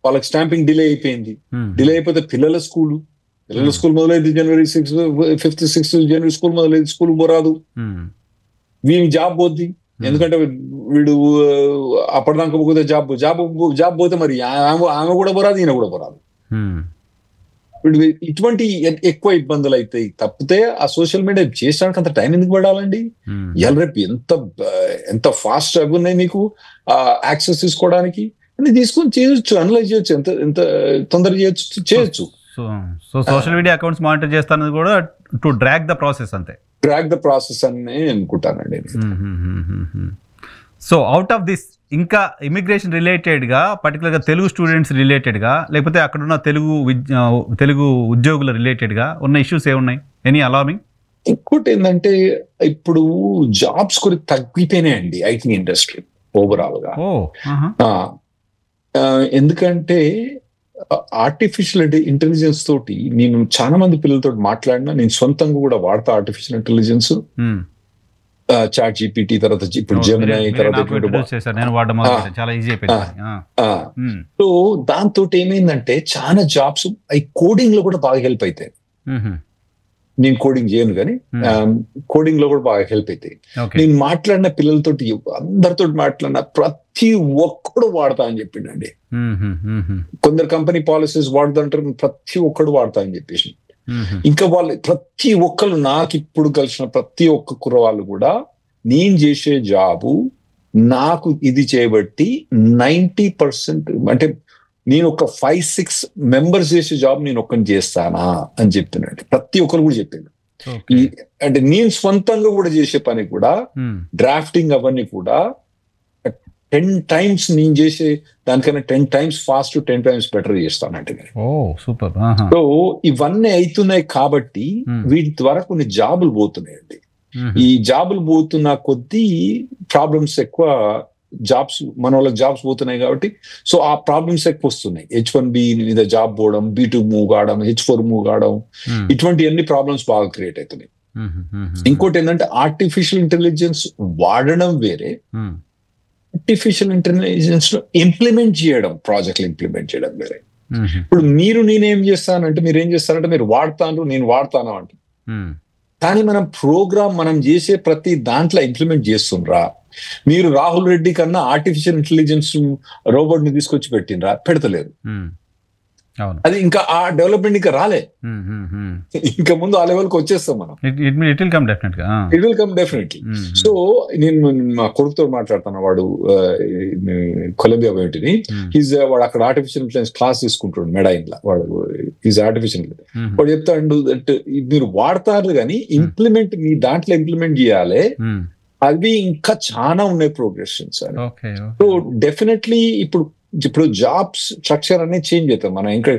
వాళ్ళకి స్టాంపింగ్ డిలే అయిపోయింది. డిలే అయిపోతే పిల్లల స్కూల్ మొదలైంది, January 5th 6th January school మొదలైంది, స్కూల్ పోరాదు, వీని జాబ్ పోద్ది. ఎందుకంటే వీడు అప్పటిదాకా పోతే జాబ్ పోతే మరి ఆమె కూడా పోరాదు, ఈయన కూడా పోరాదు. ఇటువంటి ఎక్కువ ఇబ్బందులు అవుతాయి తప్పితే ఆ సోషల్ మీడియా చేసడానికి అంత టైం ఎందుకు పడాలండి? ఇవాళ రేపు ఎంత ఫాస్ట్ ఉన్నాయి మీకు యాక్సెస్ తీసుకోవడానికి, అని తీసుకొని చేయొచ్చు, అనలైజ్ చేయొచ్చు, ఎంత తొందరగా చేయొచ్చు. So social media accounts monitor చేస్తానది కూడా టు డ్రాగ్ ద ప్రాసెస్, అంతే డ్రాగ్ ద ప్రాసెస్ అని అనుకుంటానండి. సో అవుట్ ఆఫ్ దిస్ ఇంకా ఇమిగ్రేషన్ రిలేటెడ్గా, పర్టికులర్గా తెలుగు స్టూడెంట్స్ రిలేటెడ్గా, లేకపోతే అక్కడున్న తెలుగు ఉద్యోగుల రిలేటెడ్గా ఉన్న ఇష్యూస్ ఏమున్నాయి? Any alarming? ఇంకోటి ఏంటంటే ఇప్పుడు జాబ్స్ కూడా తగ్గిపోయినాయండి ఐటీ ఇండస్ట్రీ ఓవరాల్ గా. ఎందుకంటే ఆర్టిఫిషియల్ ఇంటెలిజెన్స్ తోటి నేను చాలా మంది పిల్లలతో మాట్లాడినా, నేను సొంతంగా కూడా వాడతా ఆర్టిఫిషియల్ ఇంటెలిజెన్స్. చాట్ జీపీటీ తర్వాత ఇప్పుడు జెమినై సో దాంతో ఏమైందంటే చాలా జాబ్స్ ఈ కోడింగ్ లో కూడా బాగా హెల్ప్ అవుతాయి. నేను కోడింగ్ చేయను కానీ కోడింగ్ లో కూడా బాగా హెల్ప్ అవుతాయి. నేను మాట్లాడిన పిల్లలతోటి అందరితో మాట్లాడిన ప్రతి ఒక్కడు వాడతా అని చెప్పిండండి. కొందరు కంపెనీ పాలసీస్ వాడుతుంటారు, ప్రతి ఒక్కడు వాడతా అని చెప్పేసి. ఇంకా వాళ్ళు ప్రతి ఒక్కరు నాకు ఇప్పుడు కలిసిన ప్రతి ఒక్క కుర్రవాళ్ళు కూడా నేను చేసే జాబు నాకు ఇది చేయబట్టి 90% అంటే నేను ఒక 5-6 మెంబర్స్ చేసే జాబ్ నేను ఒక్కని చేస్తానా అని చెప్పినండి. ప్రతి ఒక్కరు కూడా చెప్పిండు. అంటే నేను స్వంతంగా కూడా చేసే పని కూడా డ్రాఫ్టింగ్ అవన్నీ కూడా 10 times నేను చేసే దానికన్నా 10 times ఫాస్ట్ 10 times బెటర్ చేస్తానంటే. సో ఇవన్నీ అవుతున్నాయి కాబట్టి వీటి ద్వారా కొన్ని జాబులు పోతున్నాయండి. ఈ జాబులు పోతున్న కొద్దీ ప్రాబ్లమ్స్ ఎక్కువ, జాబ్స్ మన వాళ్ళకి జాబ్స్ పోతున్నాయి కాబట్టి సో ఆ ప్రాబ్లమ్స్ ఎక్కువ వస్తున్నాయి. H1B మీద జాబ్ పోవడం, B2 మూవ్ కావడం, H4 మూవ్ కావడం, ఇటువంటి అన్ని ప్రాబ్లమ్స్ బాగా క్రియేట్ అవుతున్నాయి. ఇంకోటి ఏంటంటే ఆర్టిఫిషియల్ ఇంటెలిజెన్స్ వాడడం వేరే, ఆర్టిఫిషియల్ ఇంటెలిజెన్స్ లో ఇంప్లిమెంట్ చేయడం, ప్రాజెక్టులు ఇంప్లిమెంట్ చేయడం వేరే. ఇప్పుడు నేనేం చేస్తానంటే మీరు ఏం చేస్తారంటే మీరు వాడతాను నేను వాడతాను అంటే, కానీ మనం చేసే ప్రతి దాంట్లో ఇంప్లిమెంట్ చేస్తుండ్రా? మీరు రాహుల్ రెడ్డి కన్నా ఆర్టిఫిషియల్ ఇంటెలిజెన్స్ రోబోట్ ని తీసుకొచ్చి పెట్టినరా? పెడతలేరు. అది ఇంకా ఆ డెవలప్మెంట్ ఇంకా రాలే. ఇంకా ముందు ఆ లెవెల్కి వచ్చేస్తాం మనం. It will come definitely. So నేను మా కొడుకుతో మాట్లాడుతున్నా, వాడు కొలంబియా బయోటిని, వాడు అక్కడ ఆర్టిఫిషియల్ ఇంటెలిజెన్స్ క్లాస్ తీసుకుంటాడు మెడైన్ లా. వాడు ఈజ్ ఆర్టిఫిషియల్, వాడు చెప్తాడు మీరు వాడతారు కానీ ఇంప్లిమెంట్ మీ దాంట్లో ఇంప్లిమెంట్ చేయాలి, అవి ఇంకా చాలా ఉన్నాయి ప్రోగ్రెషన్స్. సో డెఫినెట్లీ ఇప్పుడు జాబ్స్ స్ట్రక్చర్ అనేది చేంజ్ అవుతాం. మనం ఇంకా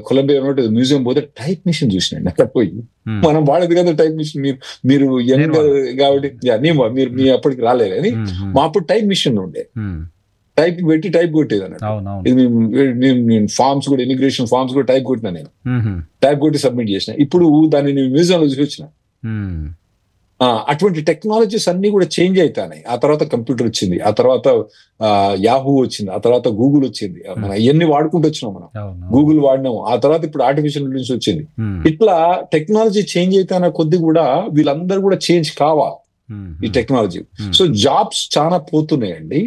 కొలంబియా మ్యూజియం పోతే టైప్ మిషన్ చూసినండి అక్కడ పోయి. మనం వాడేది కదా టైప్ మిషన్. మీరు యంగ్ కాబట్టి మీరు మీ అప్పటికి రాలేదు కానీ మా అప్పుడు టైప్ మిషన్ ఉండే, టైప్ పెట్టి టైప్ కొట్టేది అన్నట్టు. నేను ఫార్మ్స్ కూడా, ఇమిగ్రేషన్ ఫార్మ్స్ కూడా టైప్ కొట్టినా, నేను టైప్ కొట్టి సబ్మిట్ చేసిన. ఇప్పుడు దాన్ని నేను మ్యూజియంలో చూసిన. అటువంటి టెక్నాలజీస్ అన్ని కూడా చేంజ్ అవుతాయి. ఆ తర్వాత కంప్యూటర్ వచ్చింది, ఆ తర్వాత యాహూ వచ్చింది, ఆ తర్వాత గూగుల్ వచ్చింది. మనం ఇవన్నీ వాడుకుంటూ వచ్చినాం, మనం గూగుల్ వాడినాము. ఆ తర్వాత ఇప్పుడు ఆర్టిఫిషియల్ ఇంటెలిజెన్స్ వచ్చింది. ఇట్లా టెక్నాలజీ చేంజ్ అవుతాన కొద్ది కూడా వీళ్ళందరూ కూడా చేంజ్ కావాలి ఈ టెక్నాలజీ. సో జాబ్స్ చాలా పోతున్నాయండి.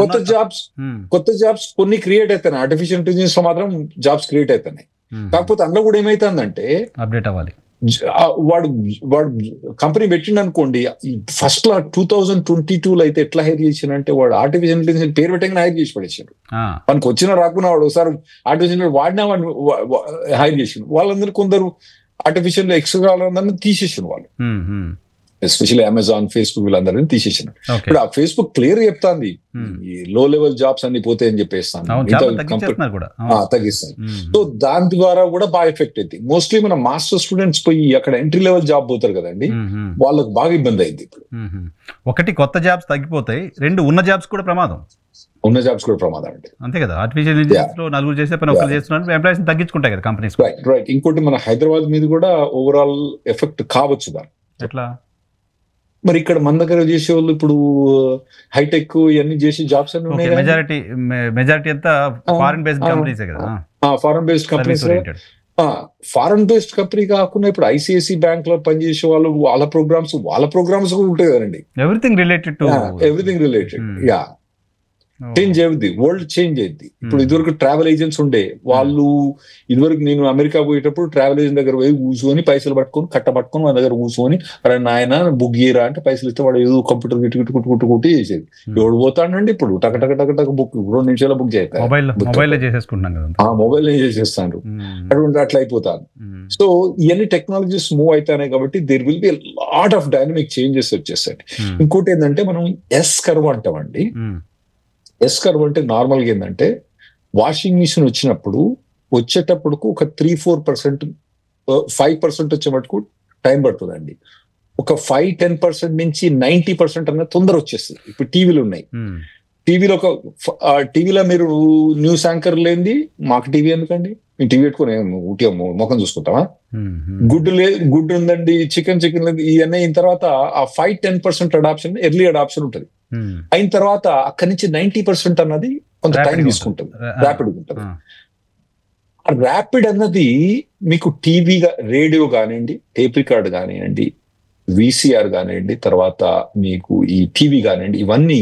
కొత్త జాబ్స్ కొన్ని క్రియేట్ అవుతాయి. ఆర్టిఫిషియల్ ఇంటెలిజెన్స్ లో మాత్రం జాబ్స్ క్రియేట్ అవుతున్నాయి. కాకపోతే అందులో కూడా ఏమైతుందంటే అప్డేట్ అవ్వాలి. వాడు కంపెనీ పెట్టిండు అనుకోండి, ఫస్ట్ లో 2022లో అయితే ఎట్లా హైర్ చేసిండంటే వాడు ఆర్టిఫిషియల్ ఇంటెలిజెన్స్ పేరు పెట్టగానే హైర్ చేసి పడేసాడు. మనకు వచ్చినా రాకున్నా వాడు ఒకసారి ఆర్టిఫిషియల్ వాడినా వాడిని హైర్ చేసిండు. వాళ్ళందరూ కొందరు ఆర్టిఫిషియల్ ఎక్స్ట్రా వాళ్ళందరినీ తీసేసారు వాళ్ళు, ఎస్పెషల్లీ అమెజాన్, ఫేస్బుక్ వీళ్ళందరినీ తీసేసాను. ఇప్పుడు ఆ ఫేస్బుక్ క్లియర్ చెప్తాంది ఈ లో లెవెల్ జాబ్స్ అన్ని పోతాయని చెప్పేస్తాను, తగ్గిస్తాను. సో దాని ద్వారా కూడా బాగా ఎఫెక్ట్ అయింది. మోస్ట్లీ మన మాస్టర్ స్టూడెంట్స్ పోయి అక్కడ ఎంట్రీ లెవెల్ జాబ్ పోతారు కదండి, వాళ్ళకి బాగా ఇబ్బంది అయింది. ఇప్పుడు ఒకటి కొత్త జాబ్స్ తగ్గిపోతాయి, రెండు ఉన్న జాబ్స్ కూడా ప్రమాదం. ఉన్న జాబ్స్ కూడా ప్రమాదం అండి. అంతే కదా, ఆర్టిఫిషియల్ ఇంటెలిజెన్స్ లో నలుగురు చేసే పని ఒకరు చేస్తున్నారు, ఎంప్లాయీస్ తగ్గించుకుంటాయి కదా కంపెనీస్. రైట్. ఇంకోటి మన హైదరాబాద్ మీద కూడా ఓవరాల్ ఎఫెక్ట్ కావచ్చు దాని. ఎట్లా మరి ఇక్కడ మన దగ్గర చేసే వాళ్ళు ఇప్పుడు హైటెక్ ఇవన్నీ చేసి జాబ్స్ అన్ని ఉన్నాయి. మెజారిటీ అంతా ఫారెన్ బేస్డ్ కంపెనీస్ కదా. Foreign based companies, foreign based company కాకుండా ఇప్పుడు ఐసిఐసి బ్యాంక్ లో పనిచేసే వాళ్ళు వాళ్ళ ప్రోగ్రామ్స్ కూడా ఉంటాయి కదండి. ఎవ్రీథింగ్ రిలేటెడ్ యా చేంజ్ అయింది, వరల్డ్ చేంజ్ అయింది. ఇప్పుడు ఇదివరకు ట్రావెల్ ఏజెంట్స్ ఉండే వాళ్ళు, ఇదివరకు నేను అమెరికా పోయేటప్పుడు ట్రావెల్ ఏజెంట్ దగ్గర పోయి కూర్చొని పైసలు పట్టుకొని కట్టబట్టుకొని వాళ్ళ దగ్గర కూర్చొని అరే నాయన బుక్ చేయరా అంటే పైసలు ఇస్తే వాడు ఏదో కంప్యూటర్ కుట్టి చేసేది. ఎవడు పోతాడండి ఇప్పుడు టక టక టక టక బుక్ 2 నిమిషాల బుక్ చేస్తారు, మొబైల్ చేసేస్తాను. అటువంటి అట్లా అయిపోతాను. సో ఇవన్నీ టెక్నాలజీస్ మూవ్ అవుతాయి కాబట్టి there will be lot of dynamic changes వచ్చేస్తాయి. ఇంకోటి ఏంటంటే మనం ఎస్ కర్వ్ అంటామండి. ఎస్ కర్వ్ అంటే నార్మల్గా ఏంటంటే వాషింగ్ మిషన్ వచ్చేటప్పుడు ఒక 3-4%, 5% వచ్చే మటుకు టైం పడుతుందండి. ఒక 5-10% నుంచి 90% అన్న తొందర వచ్చేస్తుంది. ఇప్పుడు టీవీలు ఉన్నాయి, టీవీలో మీరు న్యూస్ యాంకర్ లేనిది మాకు టీవీ ఎందుకండి? మేము టీవీ పెట్టుకుని ఊటి ముఖం చూసుకుంటామా? గుడ్డు ఉందండి, చికెన్ లేదు, ఇవన్నీ అయిన తర్వాత ఆ 5-10% అడాప్షన్, ఎర్లీ అడాప్షన్ ఉంటుంది. అయిన తర్వాత అక్కడి నుంచి 90% అన్నది కొంత టైం తీసుకుంటుంది, ర్యాపిడ్ ఉంటుంది. ఆ ర్యాపిడ్ అన్నది మీకు టీవీగా, రేడియో కానివ్వండి, టేప్ రికార్డ్ కానివ్వండి, విసిఆర్ కానివ్వండి, తర్వాత మీకు ఈ టీవీ కానివ్వండి, ఇవన్నీ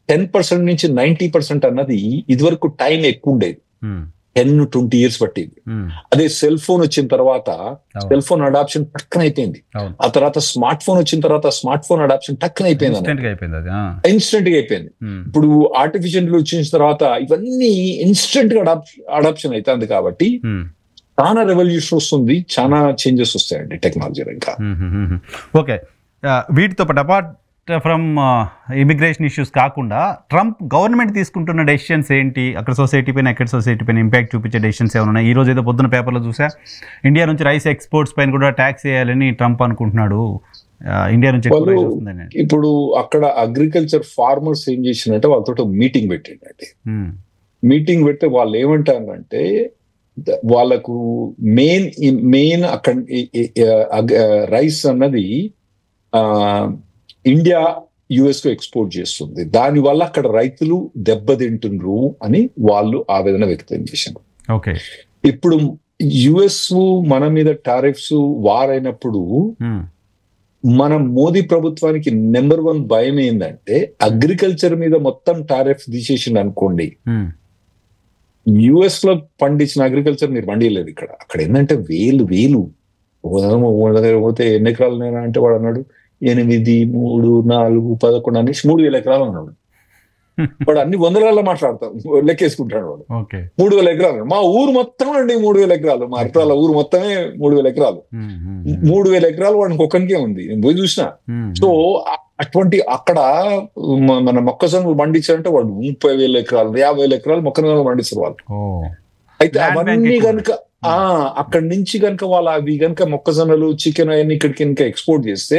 10% నుంచి 90% అన్నది ఇదివరకు టైం ఎక్కువ ఉండేది, 10-20 years పట్టేది. అదే సెల్ ఫోన్ వచ్చిన తర్వాత సెల్ ఫోన్ అడాప్షన్ టక్కన అయిపోయింది. ఆ తర్వాత స్మార్ట్ ఫోన్ వచ్చిన తర్వాత స్మార్ట్ ఫోన్ అడాప్షన్ టక్కన అయిపోయింది, ఇన్స్టెంట్ గా అయిపోయింది. ఇప్పుడు ఆర్టిఫిషియల్ వచ్చిన తర్వాత ఇవన్నీ ఇన్స్టెంట్ గా అడాప్షన్ అవుతుంది. కాబట్టి చాలా రెవల్యూషన్ వస్తుంది, చాలా చేంజెస్ వస్తాయండి టెక్నాలజీలో. ఇంకా ఓకే, వీటితో పాటు అపార్ట్ ఫ్రమ్ ఇమిగ్రేషన్ ఇష్యూస్ కాకుండా ట్రంప్ గవర్నమెంట్ తీసుకుంటున్న డెసిషన్స్ ఏంటి, అక్కడ సొసైటీ పైన ఎక్కడ సొసైటీ పైన ఇంపాక్ట్ చూపించే డెసిషన్స్ ఏమైనా ఉన్నాయి? ఈ రోజు ఏదో పొద్దున పేపర్లో చూసా, ఇండియా నుంచి రైస్ ఎక్స్పోర్ట్స్ పైన కూడా ట్యాక్స్ వేయాలని ట్రంప్ అనుకుంటున్నాడు, ఇండియా నుంచి. ఇప్పుడు అక్కడ అగ్రికల్చర్ ఫార్మర్స్ ఏం చేసినట్టే వాళ్ళతో మీటింగ్ పెట్టిండండి. మీటింగ్ పెడితే వాళ్ళు ఏమంటారంటే వాళ్ళకు మెయిన్ అక్కడ రైస్ అన్నది ఇండియా యుఎస్ కు ఎక్స్పోర్ట్ చేస్తుంది, దానివల్ల అక్కడ రైతులు దెబ్బతింటున్నారు అని వాళ్ళు ఆవేదన వ్యక్తం చేశారు. ఓకే, ఇప్పుడు యుఎస్ మన మీద టారిఫ్స్ వార్ అయినప్పుడు మన మోదీ ప్రభుత్వానికి నెంబర్ 1 భయం ఏంటంటే అగ్రికల్చర్ మీద మొత్తం టారిఫ్ తీసేసింది అనుకోండి, యుఎస్ లో పండించిన అగ్రికల్చర్ మీరు పండియలేదు ఇక్కడ. అక్కడ ఏంటంటే వేలు పోతే ఎన్ని ఎకరాలు అంటే వాడు అన్నాడు 8, 3, 4, 11 అనేసి 3,000 ఎకరాలు అన్నాడు. వాడు అన్ని 100లలో మాట్లాడతాం, లెక్కేసుకుంటాడు వాడు. 3,000 ఎకరాలు. మా ఊరు మొత్తం అండి 3,000 ఎకరాలు, మా అర్థాల ఊరు మొత్తమే 3,000 ఎకరాలు. 3,000 ఎకరాలు వాడికి ఒక్కనికే ఉంది, నేను పోయి చూసిన. సో అటువంటి అక్కడ మన మొక్కజొన్నలు పండించారంటే వాడు 30,000 ఎకరాలు, 50,000 ఎకరాలు మొక్కజొన్నలు పండిస్తారు వాళ్ళు. అయితే అవన్నీ కనుక అక్కడి నుంచి కనుక వాళ్ళు అవి కనుక మొక్కజొన్నలు, చికెన్ అవన్నీ ఇక్కడికి కనుక ఎక్స్పోర్ట్ చేస్తే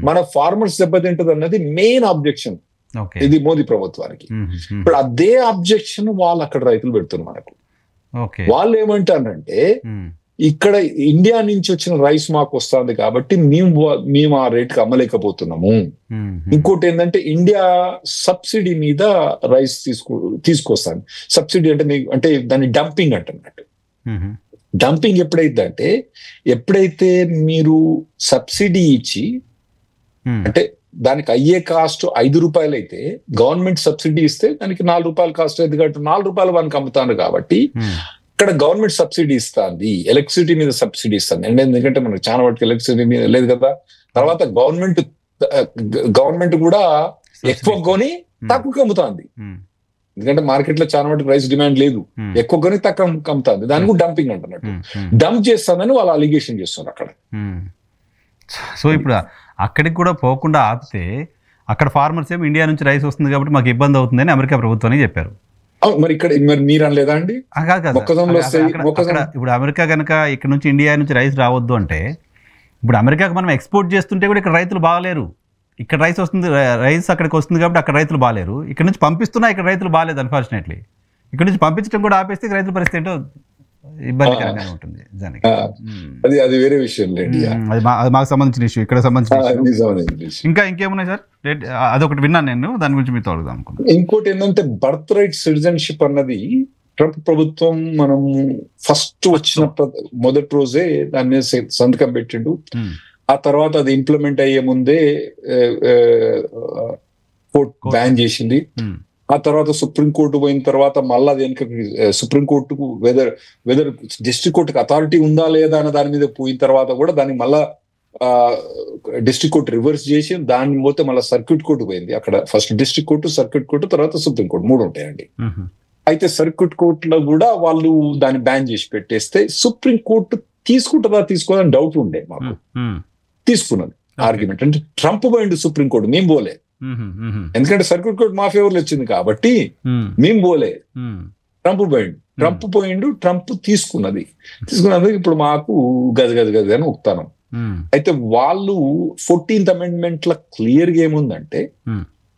మన ఫార్మర్స్ దెబ్బతింటది అన్నది మెయిన్ ఆబ్జెక్షన్ ఇది మోదీ ప్రభుత్వానికి. ఇప్పుడు అదే ఆబ్జెక్షన్ వాళ్ళు అక్కడ రైతులు పెడుతున్నారు మనకు. వాళ్ళు ఏమంటారంటే ఇక్కడ ఇండియా నుంచి వచ్చిన రైస్ మాకు వస్తుంది కాబట్టి మేము ఆ రేటుకి అమ్మలేకపోతున్నాము. ఇంకోటి ఏంటంటే ఇండియా సబ్సిడీ మీద రైస్ తీసుకొస్తాను. సబ్సిడీ అంటే దాన్ని డంపింగ్ అంటున్నట్టు. డంపింగ్ ఎప్పుడైతే మీరు సబ్సిడీ ఇచ్చి, అంటే దానికి అయ్యే కాస్ట్ 5 రూపాయలు అయితే గవర్నమెంట్ సబ్సిడీ ఇస్తే దానికి 4 రూపాయలు కాస్ట్ అయితే కాబట్టి 4 రూపాయలు వానికి అమ్ముతాను. కాబట్టి ఇక్కడ గవర్నమెంట్ సబ్సిడీ ఇస్తుంది, ఎలక్ట్రిసిటీ మీద సబ్సిడీ ఇస్తుంది. ఎందుకంటే మనకు చాలా వాటికి ఎలక్ట్రిసిటీ మీద లేదు కదా. తర్వాత గవర్నమెంట్ కూడా ఎక్కువ కొని తక్కువ అమ్ముతుంది, ఎందుకంటే మార్కెట్ లో చాలా మటుకు రైస్ డిమాండ్ లేదు, ఎక్కువ కొని తక్కువ అమ్ముతుంది. దానికి కూడా డంపింగ్ అంటున్నట్టు, డంప్ చేస్తుందని వాళ్ళు అలిగేషన్ చేస్తున్నారు అక్కడ. సో ఇప్పుడు అక్కడికి కూడా పోకుండా ఆపితే అక్కడ ఫార్మర్స్ ఏమో ఇండియా నుంచి రైస్ వస్తుంది కాబట్టి మాకు ఇబ్బంది అవుతుందని అమెరికా ప్రభుత్వానికి చెప్పారు. మరి ఇక్కడ మీరు అనలేదా అండి? ఇప్పుడు అమెరికా కనుక ఇక్కడ నుంచి ఇండియా నుంచి రైస్ రావద్దు అంటే, ఇప్పుడు అమెరికాకి మనం ఎక్స్పోర్ట్ చేస్తుంటే కూడా ఇక్కడ రైతులు బాగలేరు. ఇక్కడ రైస్ వస్తుంది, రైస్ అక్కడికి వస్తుంది కాబట్టి అక్కడ రైతులు బాగాలేరు. ఇక్కడ నుంచి పంపిస్తున్నా ఇక్కడ రైతులు బాగాలేదు. అన్ఫార్చునేట్లీ ఇక్కడ నుంచి పంపించడం కూడా ఆపేస్తే రైతుల పరిస్థితి ఏంటో ఇబ్బందికరంగానే ఉంటుంది. అది వేరే విషయం, అది మాకు సంబంధించిన ఇష్యూ, ఇక్కడ సంబంధించిన. ఇంకా ఇంకేమున్నాయి సార్? అదొకటి విన్నాను నేను, దాని గురించి మీతో అడుగుదాం అనుకున్నాను. ఇంకోటి ఏంటంటే బర్త్ రైట్ సిటిజన్షిప్ అన్నది ట్రంప్ ప్రభుత్వం మనం ఫస్ట్ వచ్చిన మొదటి రోజే దాని మీద సంతకం పెట్టిండు. ఆ తర్వాత అది ఇంప్లిమెంట్ అయ్యే ముందే కోర్టు బ్యాన్ చేసింది. ఆ తర్వాత సుప్రీంకోర్టు పోయిన తర్వాత మళ్ళీ అది వెనక సుప్రీంకోర్టుకు వెదర్ డిస్ట్రిక్ట్ కోర్టుకు అథారిటీ ఉందా లేదా అన్న దాని మీద పోయిన తర్వాత కూడా దాన్ని మళ్ళా డిస్ట్రిక్ట్ కోర్టు రివర్స్ చేసి దాన్ని పోతే మళ్ళీ సర్క్యూట్ కోర్టు పోయింది. అక్కడ first district court, circuit court, తర్వాత సుప్రీంకోర్టు 3 ఉంటాయండి. అయితే సర్క్యూట్ కోర్టులో కూడా వాళ్ళు దాన్ని బ్యాన్ చేసి పెట్టేస్తే సుప్రీంకోర్టు తీసుకుంటుందా తీసుకోదని డౌట్ ఉండే మాకు. తీసుకున్నది ఆర్గ్యుమెంట్. అంటే ట్రంప్ పోయిండు సుప్రీంకోర్టు, మేము పోలే. ఎందుకంటే సర్క్యూట్ కోర్టు మా ఫేవర్లో వచ్చింది కాబట్టి మేము పోలే. ట్రంప్ పోయిండు, ట్రంప్ తీసుకున్నది. ఇప్పుడు మాకు గజ అని ఉక్తానం. అయితే వాళ్ళు 14th అమెండ్మెంట్ లో క్లియర్ గా ఏముందంటే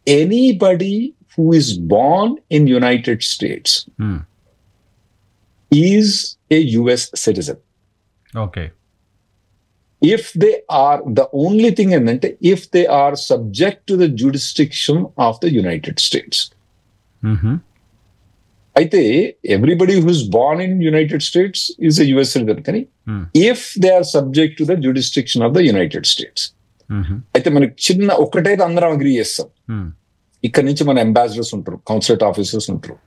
anybody who is born in United States is a US citizen. Okay. If they are, the only thing ఏంటంటే if they are subject to the jurisdiction of the United States. అయితే everybody who is born in United States is a US citizen, కానీ if they are subject to the jurisdiction of the United States. అయితే మనకి చిన్న ఒక్కటైతే అందరం అగ్రీ చేస్తాం, ఇక్కడ నుంచి మన అంబాసిడర్స్ ఉంటారు, కాన్సులేట్ ఆఫీసర్స్ ఉంటారు,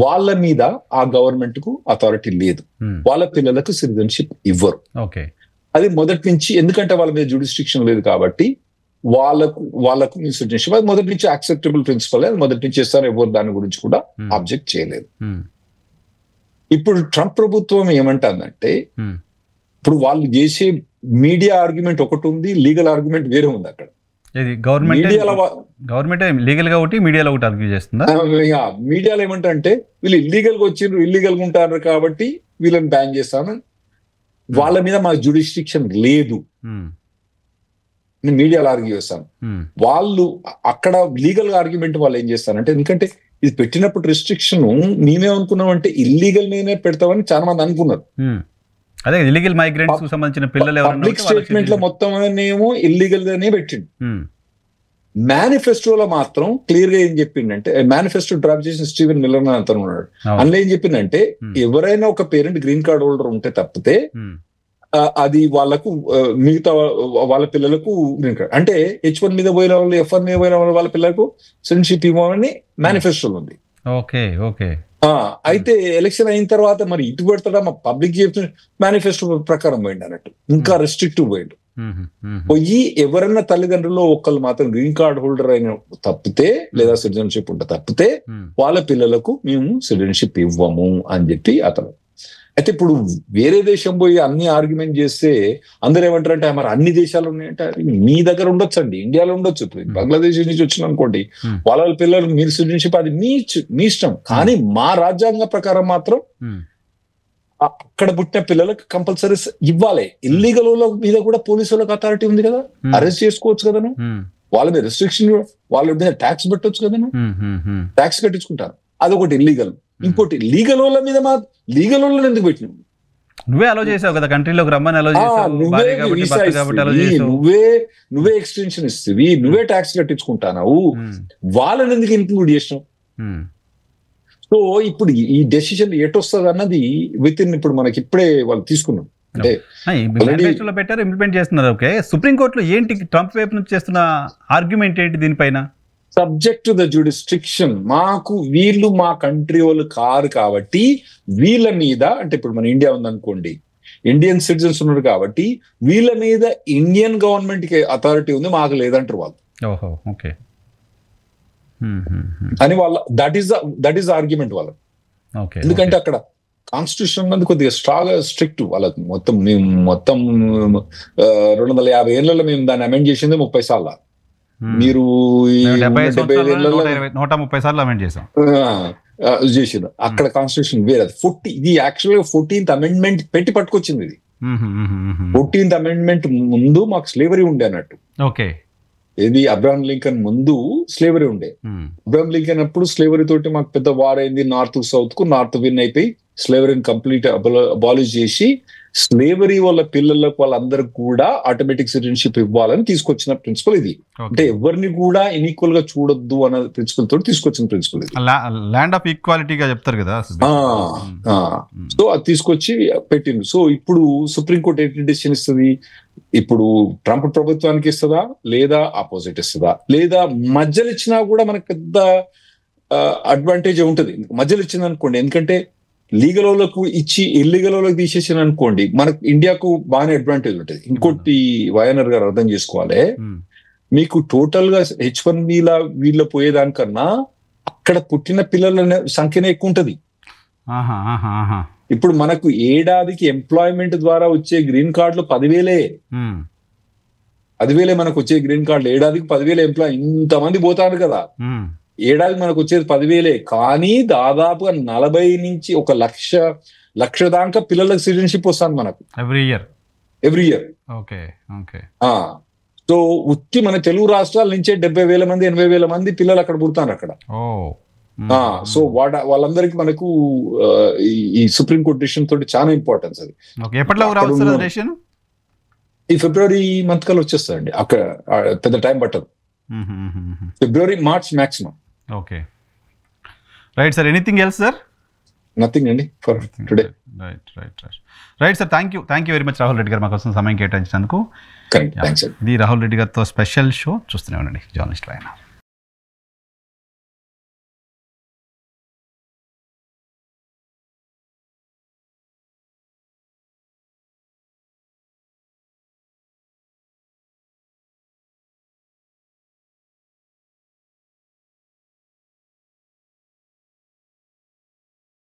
వాళ్ళ మీద ఆ గవర్నమెంట్ కు అథారిటీ లేదు, వాళ్ళ పిల్లలకు సిటిజన్షిప్ ఇవ్వరు. అది మొదటి నుంచి, ఎందుకంటే వాళ్ళ మీద జ్యుడిస్డిక్షన్ లేదు కాబట్టి వాళ్ళకు మీ సిటిజన్షిప్ అది మొదటి నుంచి యాక్సెప్టబుల్ ప్రిన్సిపల్, అది మొదటి నుంచి చేస్తారు, ఎవరు దాని గురించి కూడా ఆబ్జెక్ట్ చేయలేదు. ఇప్పుడు ట్రంప్ ప్రభుత్వం ఏమంటుందంటే, ఇప్పుడు వాళ్ళు చేసే మీడియా ఆర్గ్యుమెంట్ ఒకటి ఉంది, లీగల్ ఆర్గ్యుమెంట్ వేరే ఉంది. అక్కడ గవర్నమెంట్ లీగల్ గా ఒకటి, మీడియాలో ఒకటి ఆర్గ్యూ చేస్తుందా? మీడియాలో ఏమంటారంటే వీళ్ళు ఇల్లీగల్ గా వచ్చిండ్రు, ఇల్లీగల్ గా ఉంటారు కాబట్టి వీళ్ళని బ్యాన్ చేస్తాను, వాళ్ళ మీద మాకు జ్యుడిస్డిక్షన్ లేదు నేను మీడియాలో ఆర్గ్యూ చేస్తాను. వాళ్ళు అక్కడ లీగల్ ఆర్గ్యుమెంట్ వాళ్ళు ఏం చేస్తారంటే, ఎందుకంటే ఇది పెట్టినప్పుడు రెస్ట్రిక్షన్ మేమే అనుకున్నాం అంటే ఇల్లీగల్ మీదనే పెడతామని చాలా మంది అనుకున్నారు. అదే ఇల్లీగల్ మైగ్రెంట్స్ కు సంబంధించిన పిల్లలు పబ్లిక్ స్టేట్మెంట్ లో మొత్తం ఏమో ఇల్లీగల్ గానే పెట్టిండు. మేనిఫెస్టోలో మాత్రం క్లియర్ గా ఏం చెప్పిండంటే, మేనిఫెస్టో డ్రాప్ చేసిన స్టీవెన్ మిల్లర్ అని అతను ఉన్నాడు, అందులో ఏం చెప్పిందంటే ఎవరైనా ఒక పేరెంట్ గ్రీన్ కార్డ్ హోల్డర్ ఉంటే తప్పితే అది వాళ్ళకు మిగతా వాళ్ళ పిల్లలకు గ్రీన్ కార్డ్, అంటే H1 మీద పోయిన వాళ్ళు, F1 మీద పోయిన వాళ్ళ పిల్లలకు సిటిజన్షిప్ ఇవ్వమని మేనిఫెస్టోలో ఉంది. అయితే ఎలక్షన్ అయిన తర్వాత మరి ఇటు పెడతాడా, మా పబ్లిక్ చెప్తున్న మేనిఫెస్టో ప్రకారం పోయింది అన్నట్టు, ఇంకా రెస్ట్రిక్టివ్ పోయిండు. పోయి ఎవరన్నా తల్లిదండ్రులు ఒకళ్ళు మాత్రం గ్రీన్ కార్డ్ హోల్డర్ అయిన తప్పితే, లేదా సిటిజన్షిప్ ఉంటే తప్పితే వాళ్ళ పిల్లలకు మేము సిటిజన్షిప్ ఇవ్వము అని చెప్పి అతను. అయితే ఇప్పుడు వేరే దేశం పోయి అన్ని ఆర్గ్యుమెంట్ చేస్తే అందరూ ఏమంటారంటే, మరి అన్ని దేశాలు ఉన్నాయంటే మీ దగ్గర ఉండొచ్చు అండి, ఇండియాలో ఉండొచ్చు, బంగ్లాదేశ్ నుంచి వచ్చిన అనుకోండి వాళ్ళ పిల్లలు మీరు సిటిజన్షిప్ అది మీ ఇష్టం, కానీ మా రాజ్యాంగ ప్రకారం మాత్రం అక్కడ పుట్టిన పిల్లలకు కంపల్సరీ ఇవ్వాలి. ఇల్లీగల్ మీద కూడా పోలీసు వాళ్ళకి అథారిటీ ఉంది కదా, అరెస్ట్ చేసుకోవచ్చు కదా, వాళ్ళ మీద రెస్ట్రిక్షన్, వాళ్ళ మీద ట్యాక్స్ పెట్టవచ్చు కదా, ట్యాక్స్ కట్టించుకుంటారు, అదొకటి ఇల్లీగల్. ఇంకోటి లీగల్ వాళ్ళ మీద లీగల్ వాళ్ళని ఎందుకు పెట్టినావు? నువ్వే అలో చేసావు కదా, కంట్రీలోకి రమ్మని అలో చేసావు, నువ్వే ఎక్స్టెన్షన్ ఇస్తావి, నువ్వే ట్యాక్స్ కట్టించుకుంటావు, వాళ్ళని ఎందుకు ఇంక్లూడ్ చేసినావు? సో ఇప్పుడు ఈ డెసిషన్ ఎటొస్తుంది అన్నది విత్ ఇన్ ఇప్పుడు మనకి ఇప్పుడే వాళ్ళు తీసుకున్నారు, అంటే పెట్టారు, ఇంప్లిమెంట్ చేస్తున్నారు. ఓకే, సుప్రీంకోర్టులో ఏంటి ట్రంప్ వైపు నుంచి చేస్తున్న ఆర్గ్యుమెంట్ ఏంటి దీనిపైన? సబ్జెక్ట్ టు ద జ్యుడిస్ట్రిక్షన్, మాకు వీళ్ళు మా కంట్రీ వాళ్ళు కారు కాబట్టి వీళ్ళ మీద, అంటే ఇప్పుడు మన ఇండియా ఉందనుకోండి, ఇండియన్ సిటిజన్స్ ఉన్నారు కాబట్టి వీళ్ళ మీద ఇండియన్ గవర్నమెంట్ కి అథారిటీ ఉంది, మాకు లేదంటారు వాళ్ళు. ఓకే అని వాళ్ళ దట్ ఈస్ ఆర్గ్యుమెంట్ వాళ్ళ. ఎందుకంటే అక్కడ కాన్స్టిట్యూషన్ అనేది కొద్దిగా స్ట్రిక్ట్ వాళ్ళకి. మేము మొత్తం 250 ఏళ్లలో మేము దాన్ని అమెండ్ చేసింది 30 సార్లు. మీరు 130 సార్లు అమెండ్ చేసింది. అక్కడ కాన్స్టిట్యూషన్ వేరే. ఇది యాక్చువల్గా 14th అమెండ్మెంట్ పెట్టి పట్టుకొచ్చింది. ఇది 14th అమెండ్మెంట్ ముందు మాకు స్లేవరీ ఉండే అన్నట్టు. ఓకే, ఇది అబ్రహాం లింకన్ ముందు స్లేవరీ ఉండే. అబ్రహాం లింకన్ అప్పుడు స్లేవరీ తోటి మాకు పెద్ద వార్ అయింది, నార్త్ సౌత్ కు. నార్త్ విన్ అయిపోయి స్లేవరీని కంప్లీట్ అబాలిష్ చేసి స్లేవరీ వాళ్ళ పిల్లలకు వాళ్ళందరికి కూడా ఆటోమేటిక్ సిటిజన్షిప్ ఇవ్వాలని తీసుకొచ్చిన ప్రిన్సిపల్ ఇది. అంటే ఎవరిని కూడా ఇన్ఈక్వల్ గా చూడొద్దు అన్న ప్రిన్సిపల్ తోటి తీసుకొచ్చిన ప్రిన్సిపల్ ఇది. ల్యాండ్ ఆఫ్ ఈక్వాలిటీగా చెప్తారు కదా. సో అది తీసుకొచ్చి పెట్టింది. సో ఇప్పుడు సుప్రీంకోర్టు ఏంటి డెసిషన్ ఇస్తుంది? ఇప్పుడు ట్రంప్ ప్రభుత్వానికి ఇస్తుందా, లేదా ఆపోజిట్ ఇస్తుందా, లేదా మధ్యలో ఇచ్చినా కూడా మనకు పెద్ద అడ్వాంటేజ్ ఉంటుంది. మధ్యలో ఇచ్చింది అనుకోండి, ఎందుకంటే లీగల్ వాళ్ళకు ఇచ్చి ఇల్లీగల్ వాళ్ళకి తీసేసిన అనుకోండి, మనకు ఇండియాకు బాగానే అడ్వాంటేజ్ ఉంటుంది. ఇంకోటి వైఎన్ఆర్ గారు అర్థం చేసుకోవాలి, మీకు టోటల్ గా H1 వీళ్ళ పోయేదానికన్నా అక్కడ పుట్టిన పిల్లల సంఖ్యనే ఎక్కువ ఉంటది. ఇప్పుడు మనకు ఏడాదికి ఎంప్లాయ్మెంట్ ద్వారా వచ్చే గ్రీన్ కార్డులు 10,000 మనకు వచ్చే గ్రీన్ కార్డులు. ఏడాదికి 10,000 ఎంప్లాయ్, ఇంతమంది పోతారు కదా, ఏడాది మనకు వచ్చేది 10,000. కానీ దాదాపుగా 40 నుంచి 1,00,000 దాకా పిల్లలకు సిటిజన్షిప్ వస్తుంది మనకు ఎవ్రీ ఇయర్. సో ఉత్తి మన తెలుగు రాష్ట్రాల నుంచే 70,000 మంది 80,000 మంది పిల్లలు అక్కడ పుడతారు అక్కడ. సో వాళ్ళందరికీ మనకు ఈ సుప్రీం కోర్ట్ డిసిషన్ తోటి చాలా ఇంపార్టెన్స్ అది. ఈ ఫిబ్రవరి మంత్ కల్లా వచ్చేస్తాయండి, అక్కడ పెద్ద టైం పట్టదు. ఫిబ్రవరి March maximum. Okay, right sir. Anything else sir? Nothing అండి for today. Right sir, thank you very much Rahul Reddy గారు మా కోసం సమయం కేటాయించినందుకు. థ్యాంక్స్. ఇది రాహుల్ రెడ్డి గారితో స్పెషల్ షో. చూస్తూనే ఉండండి జర్నలిస్ట్ లైన్.